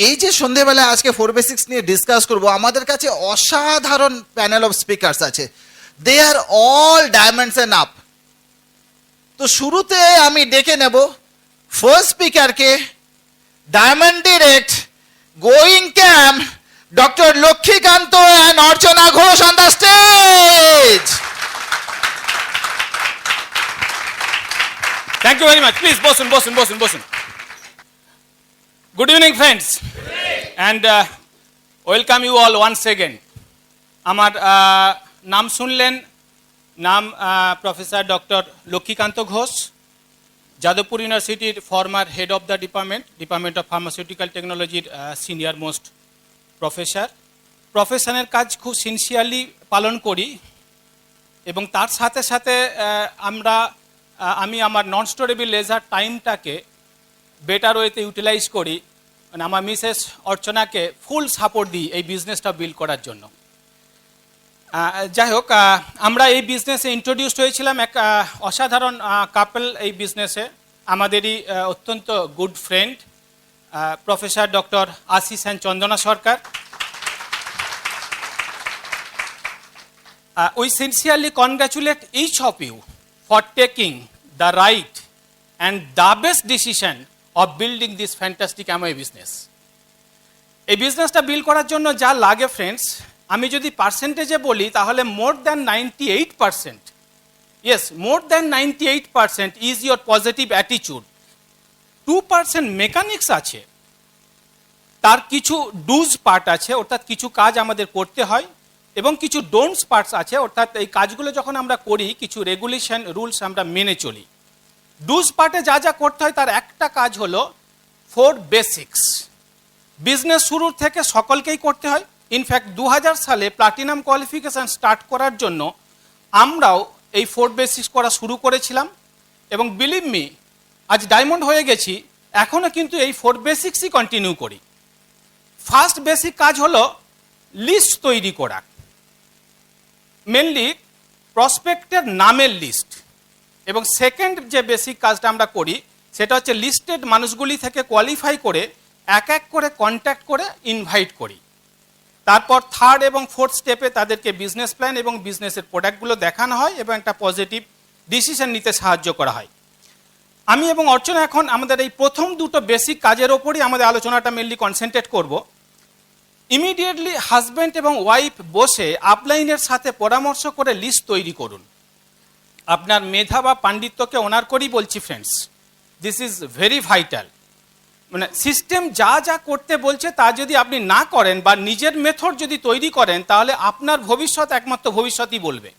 এই যে সন্ধেবেলায় আজকে 4 বেসিক্স নিয়ে ডিসকাস করব, আমাদের কাছে অসাধারণ প্যানেল অফ স্পিকার্স আছে। They are all diamonds and up. তো শুরুতে আমি ডেকে নেব ফার্স্ট স্পিকারকে, diamond direct, going camp, doctor Lakshmikanta and Archana Ghosh on the stage. Thank you very much. Please, bosun. Good evening, friends. And welcome you all once again. আমার নাম শুনলেন, নাম প্রফেসর ডক্টর লক্ষ্মীকান্ত ঘোষ, যাদবপুর ইউনিভার্সিটির former head of the department of pharmaceutical টেকনোলজির senior most professor. প্রফেশনের কাজ খুব sincerely পালন করি এবং তার সাথে সাথে আমি আমার নন স্টোরেবল লেজার টাইমটাকে বেটার ওয়েতে ইউটিলাইজ করি, মানে আমার মিসেস অর্চনাকে ফুল সাপোর্ট দিই এই বিজনেসটা বিল্ড করার জন্য। যাই হোক, আমরা এই বিজনেসে ইন্ট্রোডিউসড হয়েছিলাম এক অসাধারণ কাপল এই বিজনেসে, আমাদেরই অত্যন্ত good friend professor doctor Ashis and Chandana Sarkar. We sincerely congratulate each of you for taking the right and the best decision of building this fantastic Amway business. এই বিজনেসটা বিল্ড করার জন্য যা লাগে ফ্রেন্ডস, আমি যদি পার্সেন্টেজে বলি তাহলে more than 98%, yes more than 98% is your positive attitude. 2% mechanics আছে, তার কিছু ডুজ পার্ট আছে, অর্থাৎ কিছু কাজ আমাদের করতে হয়, এবং কিছু ডোন্টস পার্টস আছে, অর্থাৎ এই কাজগুলো যখন আমরা করি কিছু রেগুলেশন রুলস আমরা মেনে চলি। ডুজ পার্টে যা যা করতে হয় তার একটা কাজ হলো 4 বেসিক্স। বিজনেস শুরুর থেকে সকলকেই করতে হয়। ইনফ্যাক্ট 2000 সালে প্লাটিনাম কোয়ালিফিকেশান স্টার্ট করার জন্য আমরাও এই 4 বেসিক্স করা শুরু করেছিলাম, এবং বিলিভ মি আজ ডায়মন্ড হয়ে গেছি, এখনও কিন্তু এই 4 বেসিক্সই কন্টিনিউ করি। ফার্স্ট বেসিক কাজ হলো লিস্ট তৈরি করা, মেনলি প্রসপেক্টের নামের লিস্ট। এবং সেকেন্ড যে বেসিক কাজটা আমরা করি সেটা হচ্ছে লিস্টেড মানুষগুলি থেকে কোয়ালিফাই করে এক এক করে কন্ট্যাক্ট করে ইনভাইট করি। তারপর থার্ড এবং ফোর্থ স্টেপে তাদেরকে বিজনেস প্ল্যান এবং বিজনেসের প্রোডাক্টগুলো দেখানো হয় এবং একটা পজিটিভ ডিসিশন নিতে সাহায্য করা হয়। আমি এবং অর্চনা এখন আমাদের এই প্রথম দুটো বেসিক কাজের ওপরই আমাদের আলোচনাটা মেনলি কনসেন্ট্রেট করব। ইমিডিয়েটলি হাজব্যান্ড এবং ওয়াইফ বসে আপলাইনের সাথে পরামর্শ করে লিস্ট তৈরি করুন। আপনার মেধা বা পাণ্ডিত্যকে অনার করেই বলছি friends, this is very vital. মানে সিস্টেম যা যা করতে বলছে তা যদি আপনি না করেন বা নিজের মেথড যদি তৈরি করেন তাহলে আপনার ভবিষ্যৎ একমাত্র ভবিষ্যৎই বলবে।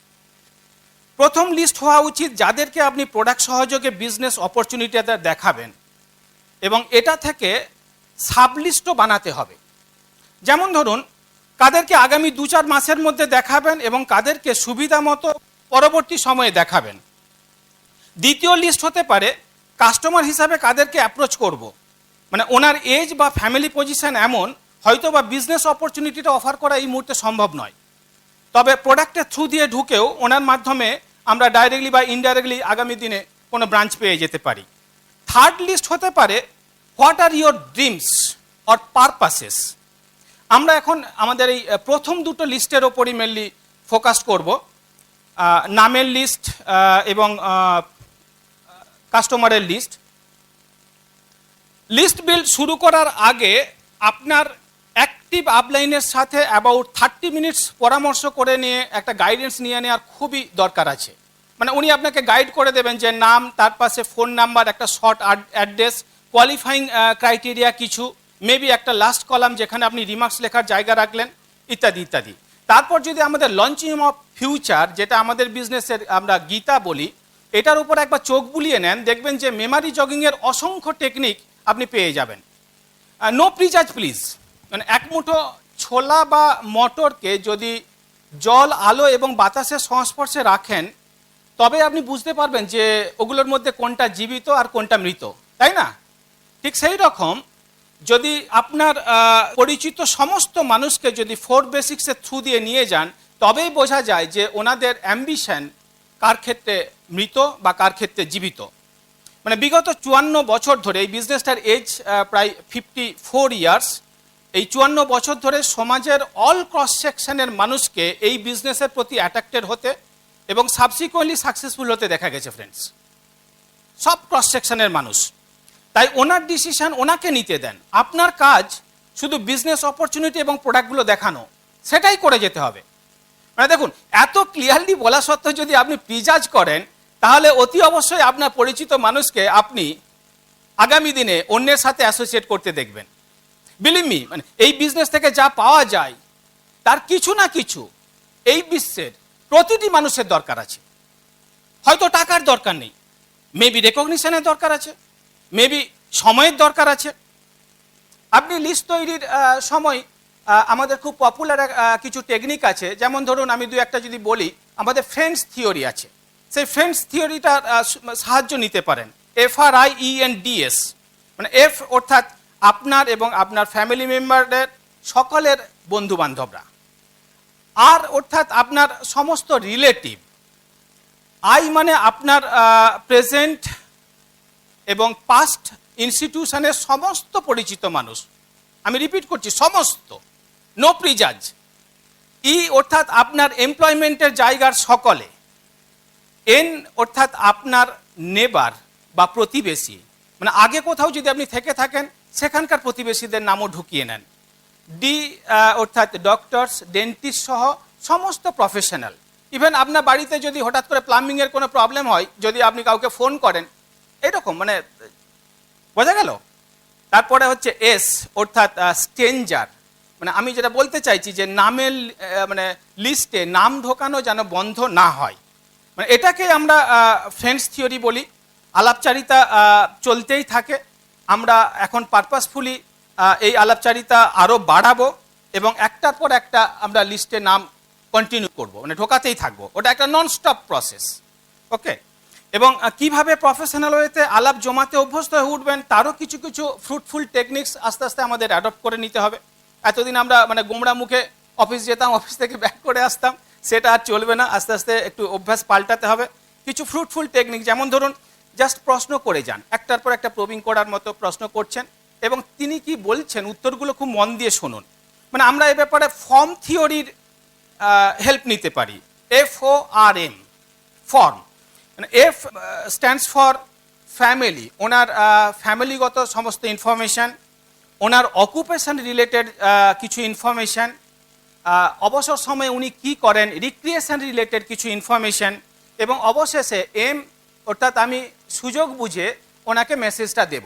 প্রথম লিস্ট হওয়া উচিত যাদেরকে আপনি প্রোডাক্ট সহযোগে বিজনেস অপরচুনিটিটা দেখাবেন, এবং এটা থেকে সাবলিস্টও বানাতে হবে। যেমন ধরুন কাদেরকে আগামী 2-4 মাসের মধ্যে দেখাবেন এবং কাদেরকে সুবিধা মতো পরবর্তী সময়ে দেখাবেন। দ্বিতীয় লিস্ট হতে পারে কাস্টমার হিসাবে কাদেরকে অ্যাপ্রোচ করব, মানে ওনার এজ বা ফ্যামিলি পজিশন এমন হয়তো বা বিজনেস অপরচুনিটিটা অফার করা এই মুহূর্তে সম্ভব নয়, তবে প্রোডাক্টের থ্রু দিয়ে ঢুকেও ওনার মাধ্যমে আমরা ডাইরেক্টলি বা ইনডাইরেক্টলি আগামী দিনে কোনো ব্রাঞ্চ পেয়ে যেতে পারি। থার্ড লিস্ট হতে পারে what are your dreams or purposes. আমরা এখন আমাদের এই প্রথম দুটো লিস্টের ওপরই মেনলি ফোকাস করব, নামের লিস্ট এবং কাস্টমারের লিস্ট। লিস্ট বিল্ড শুরু করার আগে আপনার অ্যাক্টিভ আপলাইনের সাথে অ্যাবাউট 30 মিনিটস পরামর্শ করে নিয়ে একটা গাইডেন্স নিয়ে নেওয়ার খুবই দরকার আছে। মানে উনি আপনাকে গাইড করে দেবেন যে নাম, তার পাশে ফোন নাম্বার, একটা শর্ট অ্যাড্রেস, কোয়ালিফাইং ক্রাইটেরিয়া কিছু, মেবি একটা লাস্ট কলাম যেখানে আপনি রিমার্কস লেখার জায়গা রাখলেন, ইত্যাদি ইত্যাদি। তারপর যদি আমাদের লঞ্চিং অফ ফিউচার, যেটা আমাদের বিজনেসের আমরা গীতা বলি, এটার উপর একবার চোখ বুলিয়ে নেন, দেখবেন যে মেমারি জগিংয়ের অসংখ্য টেকনিক আপনি পেয়ে যাবেন। নো প্রিজাজ প্লিজ, মানে এক মুঠো ছোলা বা মটরকে যদি জল, আলো এবং বাতাসের সংস্পর্শে রাখেন তবে আপনি বুঝতে পারবেন যে ওগুলোর মধ্যে কোনটা জীবিত আর কোনটা মৃত, তাই না? ঠিক সেই রকম যদি আপনার পরিচিত সমস্ত মানুষকে যদি 4 বেসিক্সের থ্রু দিয়ে নিয়ে যান তবেই বোঝা যায় যে ওনাদের অ্যাম্বিশন কার ক্ষেত্রে মৃত বা কার ক্ষেত্রে জীবিত। মানে বিগত 54 বছর ধরে এই বিজনেসটার এজ প্রায় 54 ইয়ার্স, এই 54 বছর ধরে সমাজের অল ক্রস সেকশনের মানুষকে এই বিজনেসের প্রতি অ্যাট্রাক্টেড হতে এবং সাবসিকুয়েন্টলি সাকসেসফুল হতে দেখা গেছে ফ্রেন্ডস, সব ক্রস সেকশনের মানুষ। তাই ওনার ডিসিশন ওনাকে নিতে দেন। আপনার কাজ শুধু বিজনেস অপরচুনিটি এবং প্রোডাক্টগুলো দেখানো, সেটাই করে যেতে হবে। মানে দেখুন, এত ক্লিয়ারলি বলা সত্ত্বেও যদি আপনি প্রিজাজ করেন, তাহলে অতি অবশ্যই আপনার পরিচিত মানুষকে আপনি আগামী দিনে অন্যের সাথে অ্যাসোসিয়েট করতে দেখবেন। বিলিভ মি, মানে এই বিজনেস থেকে যা পাওয়া যায় তার কিছু না কিছু এই বিশ্বের প্রতিটি মানুষের দরকার আছে। হয়তো টাকার দরকার নেই, মেবি রেকগনিশনের দরকার আছে, মেবি সময়ের দরকার আছে। আপনি লিস্ট তৈরির সময় আমাদের খুব পপুলার কিছু টেকনিক আছে, যেমন ধরুন আমি দু একটা যদি বলি, আমাদের ফ্রেন্ডস থিওরি আছে। সেই ফ্রেন্ডস থিওরিটার সাহায্য নিতে পারেন। FRIENDS, মানে এফ অর্থাৎ আপনার এবং আপনার ফ্যামিলি মেম্বারদের সকলের বন্ধু বান্ধবরা, আর অর্থাৎ আপনার সমস্ত রিলেটিভ, আই মানে আপনার প্রেজেন্ট এবং পাস্ট ইনস্টিটিউশনের সমস্ত পরিচিত মানুষ। আমি রিপিট করছি, সমস্ত, নো প্রিজাজ। ই অর্থাৎ আপনার এমপ্লয়মেন্টের জায়গার সকলে। এন অর্থাৎ আপনার নেবার বা প্রতিবেশী, মানে আগে কোথাও যদি আপনি থেকে থাকেন সেখানকার প্রতিবেশীদের নামও ঢুকিয়ে নেন। ডি অর্থাৎ ডক্টরস, ডেন্টিস্ট সহ সমস্ত প্রফেশনাল। ইভেন আপনার বাড়িতে যদি হঠাৎ করে প্লাম্বিংয়ের কোনো প্রবলেম হয়, যদি আপনি কাউকে ফোন করেন, এরকম, মানে বোঝা গেল। তারপরে হচ্ছে এস অর্থাৎ স্ট্রেঞ্জার, মানে আমি যেটা বলতে চাইছি যে নামের মানে লিস্টে নাম ঢোকানো যেন বন্ধ না হয়, মানে এটাকে আমরা ফ্রেন্ডস থিওরি বলি। আলাপচারিতা চলতেই থাকে। আমরা এখন পারপাসফুলি এই আলাপচারিতা আরও বাড়াবো এবং একটার পর একটা আমরা লিস্টে নাম কন্টিনিউ করব, মানে ঢোকাতেই থাকবো। ওটা একটা নন স্টপ প্রসেস, ওকে। এবং কিভাবে প্রফেশনাল ওয়েতে আলাপ জমাতে অভ্যস্ত হয়ে উঠবেন তারও কিছু কিছু ফ্রুটফুল টেকনিক্স আস্তে আস্তে আমাদের অ্যাডপ্ট করে নিতে হবে। এতদিন আমরা মানে গোমড়া মুখে অফিস যেতাম, অফিস থেকে ব্যাক করে আসতাম, সেটা আর চলবে না। আস্তে আস্তে একটু অভ্যাস পাল্টাতে হবে। কিছু ফ্রুটফুল টেকনিক, যেমন ধরুন জাস্ট প্রশ্ন করে যান, একটার পর একটা প্রবিং করার মতো প্রশ্ন করছেন এবং তিনি কি বলছেন উত্তরগুলো খুব মন দিয়ে শুনুন। মানে আমরা এ ব্যাপারে ফর্ম থিওরির হেল্প নিতে পারি। FORM, ফর্ম, মানে এফ স্ট্যান্ডস ফর ফ্যামিলি, ওনার ফ্যামিলিগত সমস্ত ইনফরমেশান, ওনার অকুপেশন রিলেটেড কিছু ইনফরমেশান, অবসর সময়ে উনি কি করেন, রিক্রিয়েশন রিলেটেড কিছু ইনফরমেশান, এবং অবশেষে এম অর্থাৎ আমি সুযোগ বুঝে ওনাকে মেসেজটা দেব।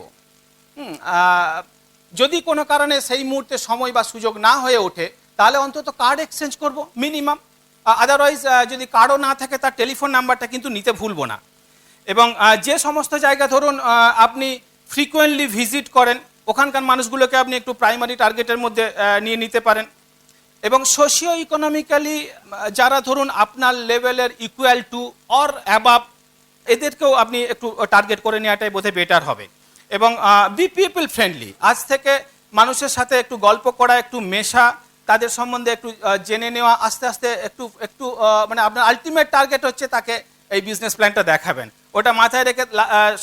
যদি কোনো কারণে সেই মুহূর্তে সময় বা সুযোগ না হয়ে ওঠে, তাহলে অন্তত কার্ড এক্সচেঞ্জ করব মিনিমাম। আদারওয়াইজ যদি কার্ডও না থাকে তার টেলিফোন নাম্বারটা কিন্তু নিতে ভুলবো না। এবং যে সমস্ত জায়গা ধরুন আপনি ফ্রিকোয়েন্টলি ভিজিট করেন, ওখানকার মানুষগুলোকে আপনি একটু প্রাইমারি টার্গেটের মধ্যে নিয়ে নিতে পারেন। এবং সোশিও ইকোনমিক্যালি যারা ধরুন আপনার লেভেলের ইকুয়াল টু অর অ্যাবাভ, এদেরকেও আপনি একটু টার্গেট করে নেওয়াটাই বোধহয় বেটার হবে। এবং বি পিপল ফ্রেন্ডলি, আজ থেকে মানুষের সাথে একটু গল্প করা, একটু মেশা, তাদের সম্বন্ধে একটু জেনে নেওয়া, আস্তে আস্তে একটু একটু মানে আপনার আলটিমেট টার্গেট হচ্ছে তাকে এই বিজনেস প্ল্যানটা দেখাবেন। ওটা মাথায় রেখে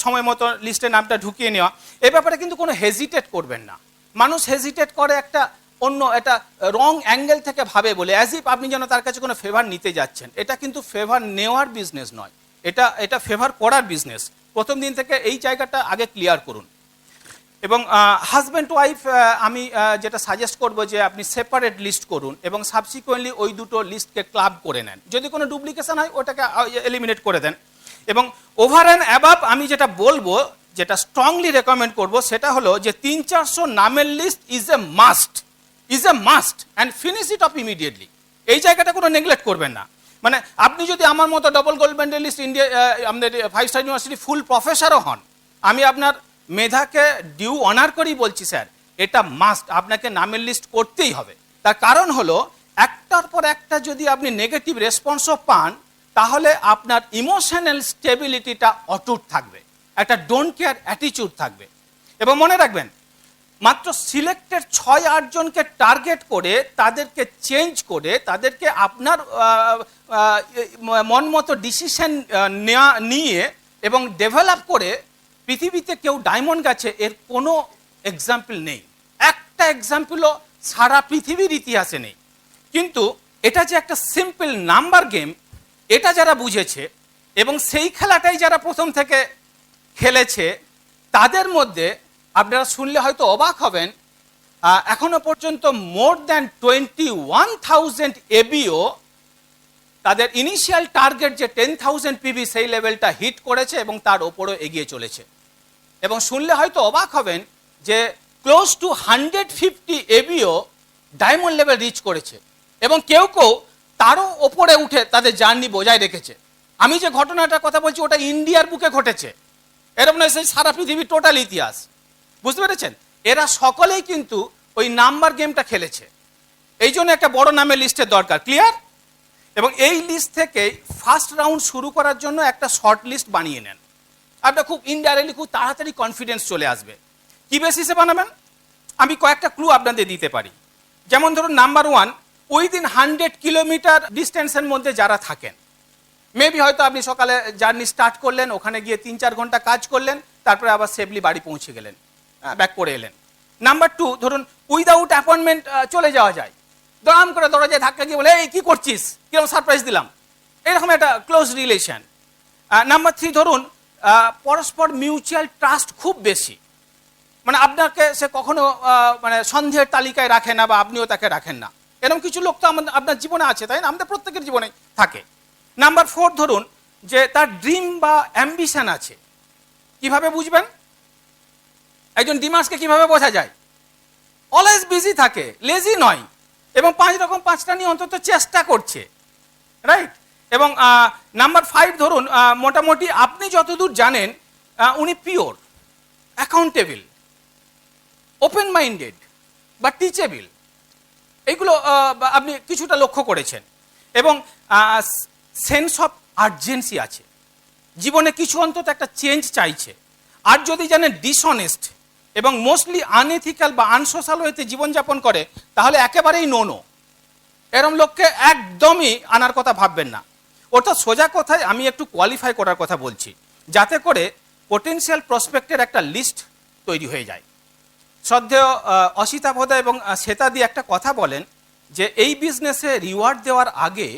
সময় মতো লিস্টে নামটা ঢুকিয়ে নেওয়া। এ ব্যাপারে কিন্তু কোনো হেজিটেট করবেন না। মানুষ হেজিটেট করে একটা অন্য একটা রং অ্যাঙ্গেল থেকে ভাবে বলে, অ্যাজ ইফ আপনি যেন তার কাছে কোনো ফেভার নিতে যাচ্ছেন। এটা কিন্তু ফেভার নেওয়ার বিজনেস নয়, এটা ফেভার করার বিজনেস। প্রথম দিন থেকে এই জায়গাটা আগে ক্লিয়ার করুন। এবং হাজব্যান্ড ওয়াইফ আমি যেটা সাজেস্ট করব যে আপনি সেপারেট লিস্ট করুন এবং সাবসিকুয়েন্টলি ওই দুটো লিস্টকে ক্লাব করে নেন। যদি কোনো ডুপ্লিকেশন হয় ওটাকে এলিমিনেট করে দেন। এবং ওভার অ্যান্ড অ্যাবাভ আমি যেটা বলবো, যেটা স্ট্রংলি রেকমেন্ড করব, সেটা হলো যে 300-400 নামের list is a must and finish it off immediately. এই জায়গাটা কোনো নেগলেক্ট করবেন না। মানে আপনি যদি আমার মতো ডবল গোল্ড মেডেলিস্ট ইন্ডিয়া আমাদের 5 স্টার ইউনিভার্সিটি ফুল প্রফেসরও হন, আমি আপনার মেধাকে ডিউ অনার করেই বলছি স্যার, এটা মাস্ট, আপনাকে নামের লিস্ট করতেই হবে। তার কারণ হলো একটার পর একটা যদি আপনি নেগেটিভ রেসপন্সও পান, তাহলে আপনার ইমোশনাল স্টেবিলিটিটা অটুট থাকবে, একটা ডোন্ট কেয়ার অ্যাটিটিউড থাকবে। এবং মনে রাখবেন, মাত্র সিলেক্টেড 6-8 জনকে টার্গেট করে তাদেরকে চেঞ্জ করে তাদেরকে আপনার মন মতো ডিসিশন নিয়ে এবং ডেভেলপ করে পৃথিবীতে কেউ ডায়মন্ড গাছে এর কোনো এক্সাম্পল নেই। একটা এক্সাম্পলও সারা পৃথিবীর ইতিহাসে নেই। কিন্তু এটা যে একটা সিম্পল নাম্বার গেম, এটা যারা বুঝেছে এবং সেই খেলাটাই যারা প্রথম থেকে খেলেছে, তাদের মধ্যে আপনারা শুনলে হয়তো অবাক হবেন, এখনো পর্যন্ত মোর দ্যান 21,000 এবিও তাদের ইনিশিয়াল টার্গেট যে 10,000 পিবি সেই লেভেলটা হিট করেছে এবং তার ওপরও এগিয়ে চলেছে। এবং শুনলে হয়তো অবাক হবেন যে close to 150 ABO diamond level reach করেছে এবং কেউ কেউ তারও ওপরে উঠে তাদের জার্নি বজায় রেখেছে। আমি যে ঘটনাটার কথা বলছি ওটা ইন্ডিয়ার বুকে ঘটেছে, এরকম নয় সেই সারা পৃথিবীর টোটাল ইতিহাস। বুঝতে পেরেছেন? এরা সকলেই কিন্তু ওই নাম্বার গেমটা খেলেছে। এই জন্য একটা বড় নামের লিস্টের দরকার। ক্লিয়ার? এবং এই লিস্ট থেকে ফার্স্ট রাউন্ড শুরু করার জন্য একটা শর্ট লিস্ট বানিয়ে নেন। আপনার খুব ইনডাইরেক্টলি খুব তাড়াতাড়ি কনফিডেন্স চলে আসবে। কি বেসিসে বানাবেন? আমি কয়েকটা ক্লু আপনাদের দিতে পারি। যেমন ধরুন, নাম্বার 1, উইদিন 100 কিলোমিটার ডিস্টেন্সের মধ্যে যারা থাকেন, মেবি হয়তো আপনি সকালে জার্নি স্টার্ট করলেন, ওখানে গিয়ে 3-4 ঘন্টা কাজ করলেন, তারপরে আবার সেফলি বাড়ি পৌঁছে গেলেন, ব্যাক করে এলেন। নাম্বার 2, ধরুন উইদাউট অ্যাপয়েন্টমেন্ট চলে যাওয়া যায়, দরাম করে দরজায় ধাক্কা দিয়ে বলে এই কি করছিস, কিরকম সারপ্রাইজ দিলাম, এরকম একটা ক্লোজ রিলেশন। নাম্বার 3, ধরুন পরস্পর মিউচুয়াল ট্রাস্ট খুব বেশি, মানে আপনাকে সে কখনো মানে সন্দেহের তালিকায় রাখে না বা আপনিও তাকে রাখেন না, এরকম কিছু লোক তো আপনার জীবনে আছে, তাই না? আমাদের প্রত্যেকের জীবনে থাকে। নাম্বার 4, ধরুন যে তার ড্রিম বা অ্যাম্বিশন আছে। কিভাবে বুঝবেন? একজন ডিমার্সকে কিভাবে বোঝা যায়? অলওয়েজ বিজি থাকে, লেজি নয়, এবং 5টা নিয়ে অন্তত চেষ্টা করছে, রাইট? এবং নাম্বার 5, ধরুন মোটামুটি আপনি যতদূর জানেন উনি পিওর, অ্যাকাউন্টেবল, ওপেন মাইন্ডেড বা টিচেবল, এইগুলো আপনি কিছুটা লক্ষ্য করেছেন। এবং সেন্স অফ আর্জেন্সি আছে, জীবনে কিছু অন্তত একটা চেঞ্জ চাইছে। আর যদি জানেন ডিসঅনেস্ট এবং মোস্টলি আনএথিক্যাল বা আনসোশ্যাল ওয়েতে জীবনযাপন করে, তাহলে একেবারেই নো। এরম লোককে একদমই আনার কথা ভাববেন না। অর্থাৎ সোজা কথায় আমি একটু কোয়ালিফাই করার কথা বলছি, যাতে করে পোটেনশিয়াল প্রসপেক্টের একটা লিস্ট তৈরি হয়ে যায়। শ্রদ্ধেয় অসিতাভদা এবং শ্বেতাদি একটা কথা বলেন যে এই বিজনেসে রিওয়ার্ড দেওয়ার আগে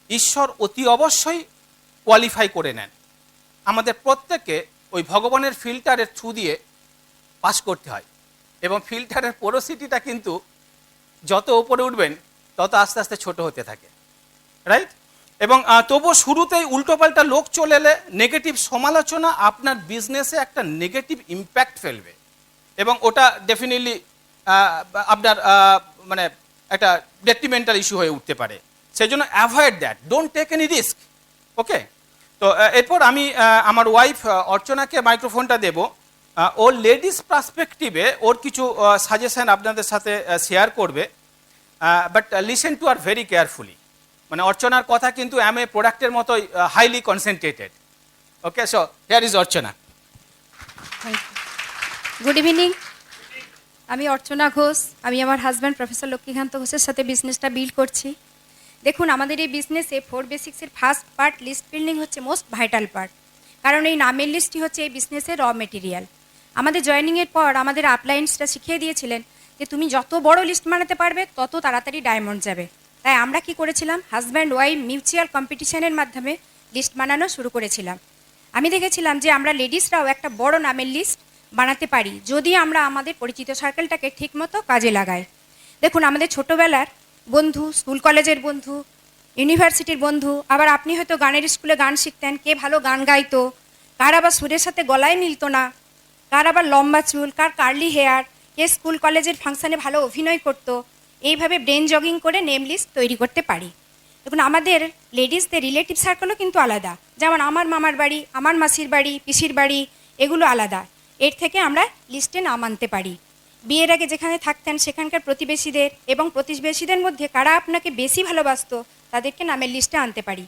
ঈশ্বর অতি অবশ্যই কোয়ালিফাই করে নেন। আমাদের প্রত্যেককে ওই ভগবানের ফিল্টারের থ্রু দিয়ে পাস করতে হয়, এবং ফিল্টারের পোরোসিটিটা কিন্তু যত উপরে উঠবেন তত আস্তে আস্তে ছোট হতে থাকে, রাইট? এবং তবুও শুরুতেই উল্টোপাল্টা লোক চলে এলে নেগেটিভ সমালোচনা আপনার বিজনেসে একটা নেগেটিভ ইম্প্যাক্ট ফেলবে, এবং ওটা ডেফিনেটলি আপনার মানে একটা ডেট্রিমেন্টাল ইস্যু হয়ে উঠতে পারে। সেই জন্য avoid that, don't take any risk. Okay? তো এরপর আমি আমার ওয়াইফ অর্চনাকে মাইক্রোফোনটা দেব। ওর লেডিস পার্সপেক্টিভে ওর কিছু সাজেশন আপনাদের সাথে শেয়ার করবে, but listen to are very carefully. মানে অর্চনার কথা কিন্তু প্রোডাক্টের মতোই highly concentrated. Okay, so here is Archana. Good evening, আমি অর্চনা ঘোষ। আমি আমার হাজব্যান্ড প্রফেসর লক্ষ্মীকান্ত ঘোষের সাথে বিজনেসটা বিল্ড করছি। দেখুন, আমাদের এই বিজনেসে 4 বেসিক্সের ফার্স্ট পার্ট লিস্ট বিল্ডিং হচ্ছে মোস্ট ভাইটাল পার্ট, কারণ এই নামের লিস্টই হচ্ছে এই বিজনেসের র মেটেরিয়াল। আমাদের জয়েনিংয়ের পর আমাদের আপলাইন্সটা শিখিয়ে দিয়েছিলেন যে তুমি যত বড় লিস্ট বানাতে পারবে তত তাড়াতাড়ি ডায়মন্ড যাবে। তাই আমরা কি করেছিলাম, হাজব্যান্ড ওয়াইফ মিউচুয়াল কম্পিটিশনের মাধ্যমে লিস্ট বানানো শুরু করেছিলাম। আমি দেখেছিলাম যে আমরা লেডিসরাও একটা বড় নামের লিস্ট বানাতে পারি যদি আমরা আমাদের পরিচিত সার্কেলটাকে ঠিকমতো কাজে লাগাই। দেখুন, আমাদের ছোটোবেলার বন্ধু, স্কুল কলেজের বন্ধু, ইউনিভার্সিটির বন্ধু, আবার আপনি হয়তো গানের স্কুলে গান শিখতেন, কে ভালো গান গাইতো, কার আবার সুরের সাথে গলায় মিলতো না, কার আবার লম্বা চুল, কার কার্লি হেয়ার, কে স্কুল কলেজের ফাংশনে ভালো অভিনয় করতো। এইভাবে ব্রেন জগিং করে নেম লিস্ট তৈরি করতে পারি। দেখুন, আমাদের লেডিসদের রিলেটিভ সার্কেলও কিন্তু আলাদা, যেমন আমার মামার বাড়ি, আমার মাসির বাড়ি, পিসির বাড়ি, এগুলো আলাদা। এর থেকে আমরা লিস্টে নাম আনতে পারি। বিয়ের আগে যেখানে থাকতেন সেখানকার প্রতিবেশীদের এবং প্রতিবেশীদের মধ্যে কারা আপনাকে বেশি ভালোবাসতো তাদেরকে নামের লিস্টে আনতে পারি।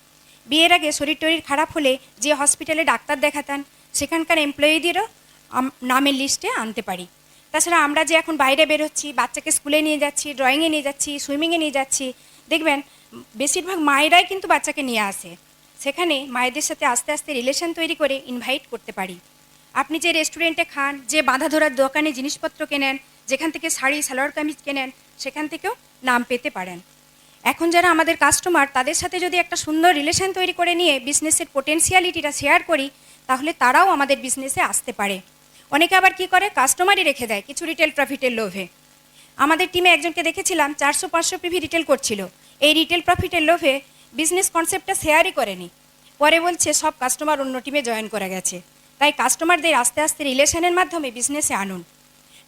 বিয়ের আগে শরীর টরীর খারাপ হলে যে হসপিটালে ডাক্তার দেখাতেন সেখানকার এমপ্লয়িদেরও নামের লিস্টে আনতে পারি। তাছাড়া আমরা যে এখন বাইরে বেরোচ্ছি, বাচ্চাকে স্কুলে নিয়ে যাচ্ছি, ড্রয়িংয়ে নিয়ে যাচ্ছি, সুইমিংয়ে নিয়ে যাচ্ছি, দেখবেন বেশিরভাগ মায়েরাই কিন্তু বাচ্চাকে নিয়ে আসে। সেখানে মায়েদের সাথে আস্তে আস্তে রিলেশন তৈরি করে ইনভাইট করতে পারি। আপনি যে রেস্টুরেন্টে খান, যে বাঁধা ধরার দোকানে জিনিসপত্র কেনেন, যেখান থেকে শাড়ি সালোয়ার কামিজ কেনেন, সেখান থেকেও নাম পেতে পারেন। এখন যারা আমাদের কাস্টমার, তাদের সাথে যদি একটা সুন্দর রিলেশন তৈরি করে নিয়ে বিজনেসের পোটেনশিয়ালিটিটা শেয়ার করি, তাহলে তারাও আমাদের বিজনেসে আসতে পারে। অনেকে আবার কি করে, কাস্টমারই রেখে দেয় কিছু রিটেল প্রফিটের লোভে। আমাদের টিমে একজনকে দেখেছিলাম 400-500 পিভি রিটেল করছিল। এই রিটেল প্রফিটের লোভে বিজনেস কনসেপ্টটা শেয়ারই করেনি, পরে বলছে সব কাস্টমার অন্য টিমে জয়েন করে গেছে। তাই কাস্টমারদের আস্তে আস্তে রিলেশনের মাধ্যমে বিজনেসে আনুন।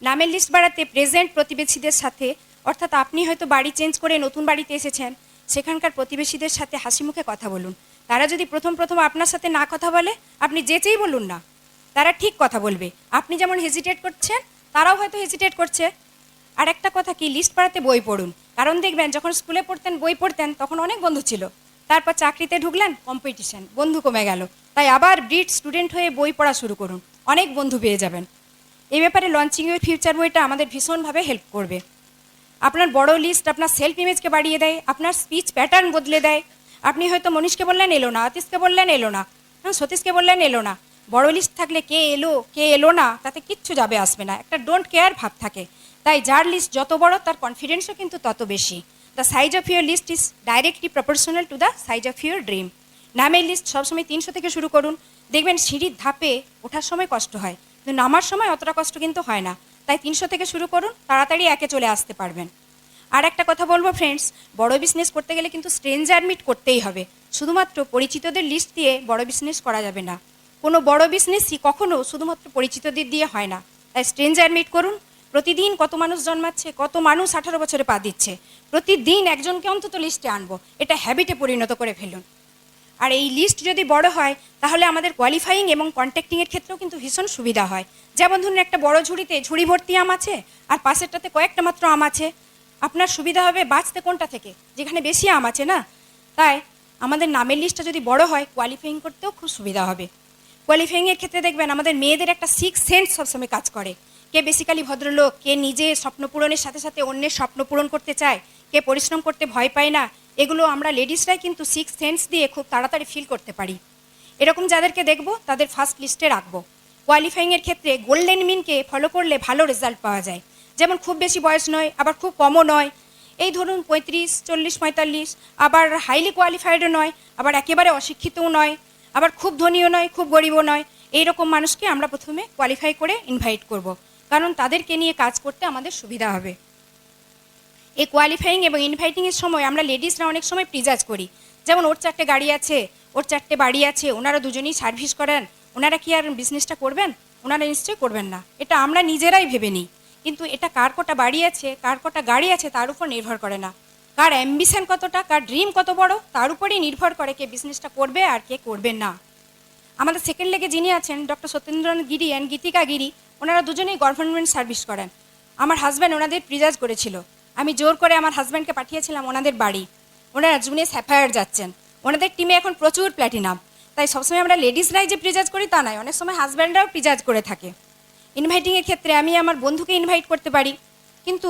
নামের লিস্ট বাড়াতে প্রেজেন্ট প্রতিবেশীদের সাথে, অর্থাৎ আপনি হয়তো বাড়ি চেঞ্জ করে নতুন বাড়িতে এসেছেন, সেখানকার প্রতিবেশীদের সাথে হাসি মুখে কথা বলুন। তারা যদি প্রথম আপনার সাথে না কথা বলে, আপনি যেচেই বলুন না, তারা ঠিক কথা বলবে। আপনি যেমন হেজিটেট করছেন, তারাও হয়তো হেজিটেট করছে। আর একটা কথা কি, লিস্ট বাড়াতে বই পড়ুন। কারণ দেখবেন, যখন স্কুলে পড়তেন, বই পড়তেন, তখন অনেক বন্ধু ছিল। তারপর চাকরিতে ঢুকলেন, কম্পিটিশন, বন্ধু কমে গেল। তাই আবার ব্রিড স্টুডেন্ট হয়ে বই পড়া শুরু করুন, অনেক বন্ধু পেয়ে যাবেন। এই ব্যাপারে লঞ্চিং ইউর ফিউচার বইটা আমাদের ভীষণভাবে হেল্প করবে। আপনার বড় লিস্ট আপনার সেলফ ইমেজকে বাড়িয়ে দেয়, আপনার স্পিচ প্যাটার্ন বদলে দেয়। আপনি হয়তো মনীষকে বললেন এলো না, আতিশকে বললেন এলো না, সতীশকে বললেন এলো না। বড় লিস্ট থাকলে কে এলো কে এলো না তাতে কিচ্ছু যাবে আসবে না, একটা ডোন্ট কেয়ার ভাব থাকে। তাই যার লিস্ট যত বড়, তার কনফিডেন্সও কিন্তু তত বেশি। The size of your list is directly proportional to the size of your dream. নামের লিস্ট সবসময় 300 থেকে শুরু করুন। দেখবেন সিঁড়ির ধাপে ওঠার সময় কষ্ট হয়, কিন্তু নামার সময় অতটা কষ্ট কিন্তু হয় না। তাই 300 থেকে শুরু করুন, তাড়াতাড়ি একে চলে আসতে পারবেন। আর একটা কথা বলবো ফ্রেন্ডস, বড় বিজনেস করতে গেলে কিন্তু স্ট্রেঞ্জার মিট করতেই হবে। শুধুমাত্র পরিচিতদের লিস্ট দিয়ে বড় বিজনেস করা যাবে না। কোনো বড় বিজনেসই কখনো শুধুমাত্র পরিচিতদের দিয়ে হয় না। তাই স্ট্রেঞ্জার মিট করুন। প্রতিদিন কত মানুষ জন্মাচ্ছে, কত মানুষ 18 বছরে পা দিচ্ছে, প্রতিদিন একজনকে অন্তত লিস্টে আনবো। এটা হ্যাবিটে পরিণত করে ফেলুন। আর এই লিস্ট যদি বড় হয়, তাহলে আমাদের কোয়ালিফাইং এবং কন্ট্যাক্টিংয়ের ক্ষেত্রেও কিন্তু ভীষণ সুবিধা হয়। যেমন ধরুন, একটা বড় ঝুড়িতে ঝুড়ি ভর্তি আম আছে, আর পাশেরটাতে কয়েকটা মাত্র আম আছে। আপনার সুবিধা হবে বাঁচতে কোনটা থেকে, যেখানে বেশি আম আছে না। তাই আমাদের নামের লিস্টটা যদি বড় হয়, কোয়ালিফাইং করতেও খুব সুবিধা হবে। কোয়ালিফাইংয়ের ক্ষেত্রে দেখবেন, আমাদের মেয়েদের একটা সিক্স সেন্স সবসময় কাজ করে। কে বেসিক্যালি ভদ্রলোক, কে নিজে স্বপ্ন পূরণের সাথে সাথে অন্যের স্বপ্ন পূরণ করতে চায়, কে পরিশ্রম করতে ভয় পায় না, এগুলো আমরা লেডিসরাই কিন্তু সিক্স সেন্স দিয়ে খুব তাড়াতাড়ি ফিল করতে পারি। এরকম যাদেরকে দেখব, তাদের ফার্স্ট লিস্টে রাখবো। কোয়ালিফাইংয়ের ক্ষেত্রে গোল্ডেন মিনকে ফলো করলে ভালো রেজাল্ট পাওয়া যায়। যেমন খুব বেশি বয়স নয়, আবার খুব কমও নয়। এই ধরুন 35, 40, 45, আবার হাইলি কোয়ালিফাইডও নয়, আবার একেবারে অশিক্ষিতও নয়, আবার খুব ধনীও নয়, খুব গরিবও নয়। এইরকম মানুষকে আমরা প্রথমে কোয়ালিফাই করে ইনভাইট করব, কারণ তাদেরকে নিয়ে কাজ করতে আমাদের সুবিধা হবে। এই কোয়ালিফাইং এবং ইনভাইটিংয়ের সময় আমরা লেডিসরা অনেক সময় প্রিজাজ করি। যেমন ওর 4টে গাড়ি আছে, ওর 4টে বাড়ি আছে, ওনারা দুজনেই সার্ভিস করেন, ওনারা কি আর বিজনেসটা করবেন? ওনারা নিশ্চয়ই করবেন না। এটা আমরা নিজেরাই ভেবে নিই। কিন্তু এটা কার কটা বাড়ি আছে, কার কটা গাড়ি আছে, তার উপর নির্ভর করে না। কার অ্যাম্বিশন কতটা, কার ড্রিম কত বড়, তার উপরেই নির্ভর করে কে বিজনেসটা করবে আর কে করবে না। আমাদের সেকেন্ড লেগে যিনি আছেন, ডক্টর সত্যেন্দ্রনাথ গিরি অ্যান্ড গীতিকা গিরি, ওনারা দুজনেই গভর্নমেন্ট সার্ভিস করেন। আমার হাজব্যান্ড ওনাদের প্রিজাজ করেছিল। আমি জোর করে আমার হাজব্যান্ডকে পাঠিয়েছিলাম ওনাদের বাড়ি। ওনারা জুনে স্যাফায়ার যাচ্ছেন। ওনাদের টিমে এখন প্রচুর প্ল্যাটিনাম। তাই সবসময় আমরা লেডিসরাই যে প্রিজাজ করি তা নয়, অনেক সময় হাজব্যান্ডরাও প্রিজাজ করে থাকে। ইনভাইটিংয়ের ক্ষেত্রে আমি আমার বন্ধুকে ইনভাইট করতে পারি, কিন্তু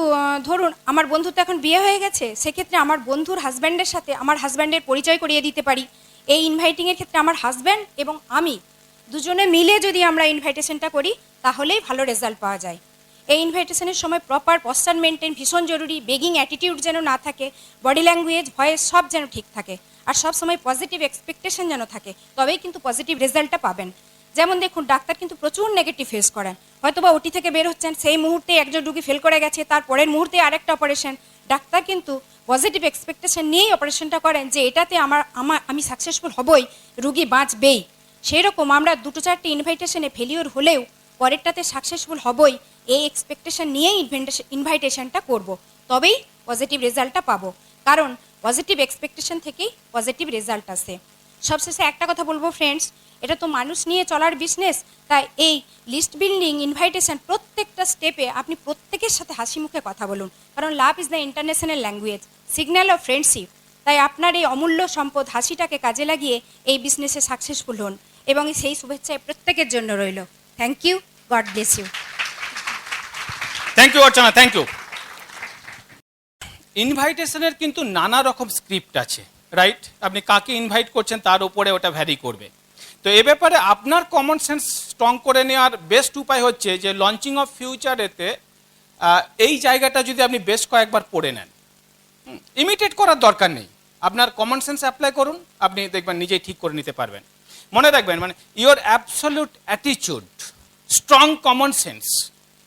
ধরুন আমার বন্ধুর তো এখন বিয়ে হয়ে গেছে, সেক্ষেত্রে আমার বন্ধুর হাজব্যান্ডের সাথে আমার হাজব্যান্ডের পরিচয় করিয়ে দিতে পারি। এই ইনভাইটিংয়ের ক্ষেত্রে আমার হাজব্যান্ড এবং আমি দুজনে মিলে যদি আমরা ইনভাইটেশনটা করি, তাহলেই ভালো রেজাল্ট পাওয়া যায়। এই ইনভাইটেশনের সময় প্রপার পশ্চার মেনটেন ভীষণ জরুরি। বেগিং অ্যাটিটিউড যেন না থাকে, বডি ল্যাঙ্গুয়েজ, ভয়েস সব যেন ঠিক থাকে, আর সব সময় পজিটিভ এক্সপেকটেশন যেন থাকে, তবেই কিন্তু পজিটিভ রেজাল্টটা পাবেন। যেমন দেখুন, ডাক্তার কিন্তু প্রচুর নেগেটিভ ফেস করেন। হয়তো বা ওটি থেকে বের হচ্ছেন, সেই মুহূর্তে একজন রুগী ফেল করে গেছে, তার পরের মুহূর্তে আরেকটা অপারেশন। ডাক্তার কিন্তু পজিটিভ এক্সপেকটেশন নিয়েই অপারেশনটা করেন, যে এটাতে আমি সাকসেসফুল হবই, রুগী বাঁচবেই। সেই রকম আমরা 2-4টে ইনভাইটেশনে ফেলিওর হলেও পরেরটাতে সাকসেসফুল হবই, এই এক্সপেকটেশন নিয়েই ইনভাইটেশনটা করব, তবেই পজিটিভ রেজাল্টটা পাবো। কারণ পজিটিভ এক্সপেকটেশন থেকেই পজিটিভ রেজাল্ট আসে। সবশেষে একটা কথা বলবো ফ্রেন্ডস, এটা তো মানুষ নিয়ে চলার বিজনেস। তাই এই লিস্ট বিল্ডিং, ইনভাইটেশন, প্রত্যেকটা স্টেপে আপনি প্রত্যেকের সাথে হাসি মুখে কথা বলুন, কারণ love is the international language, signal of friendship. তাই আপনার এই অমূল্য সম্পদ হাসিটাকে কাজে লাগিয়ে এই বিজনেসে সাকসেসফুল হন, এবং সেই শুভেচ্ছায় প্রত্যেকের জন্য রইল। Thank you, God bless you. Thank you Archana, thank you. ইনভাইটেশনের কিন্তু নানা রকম স্ক্রিপ্ট আছে, রাইট? আপনি কাকে ইনভাইট করছেন তার উপরে ওটা ভ্যারি করবে। তো এ ব্যাপারে আপনার কমন সেন্স স্ট্রং করে নেওয়ার বেস্ট উপায় হচ্ছে যে লঞ্চিং অফ ফিউচারেতে এই জায়গাটা যদি আপনি বেশ কয়েকবার পড়ে নেন, ইমিটেট করার দরকার নেই, আপনার কমন সেন্স অ্যাপ্লাই করুন, আপনি দেখবেন নিজেই ঠিক করে নিতে পারবেন। মনে রাখবেন, মানে your absolute attitude, strong common sense,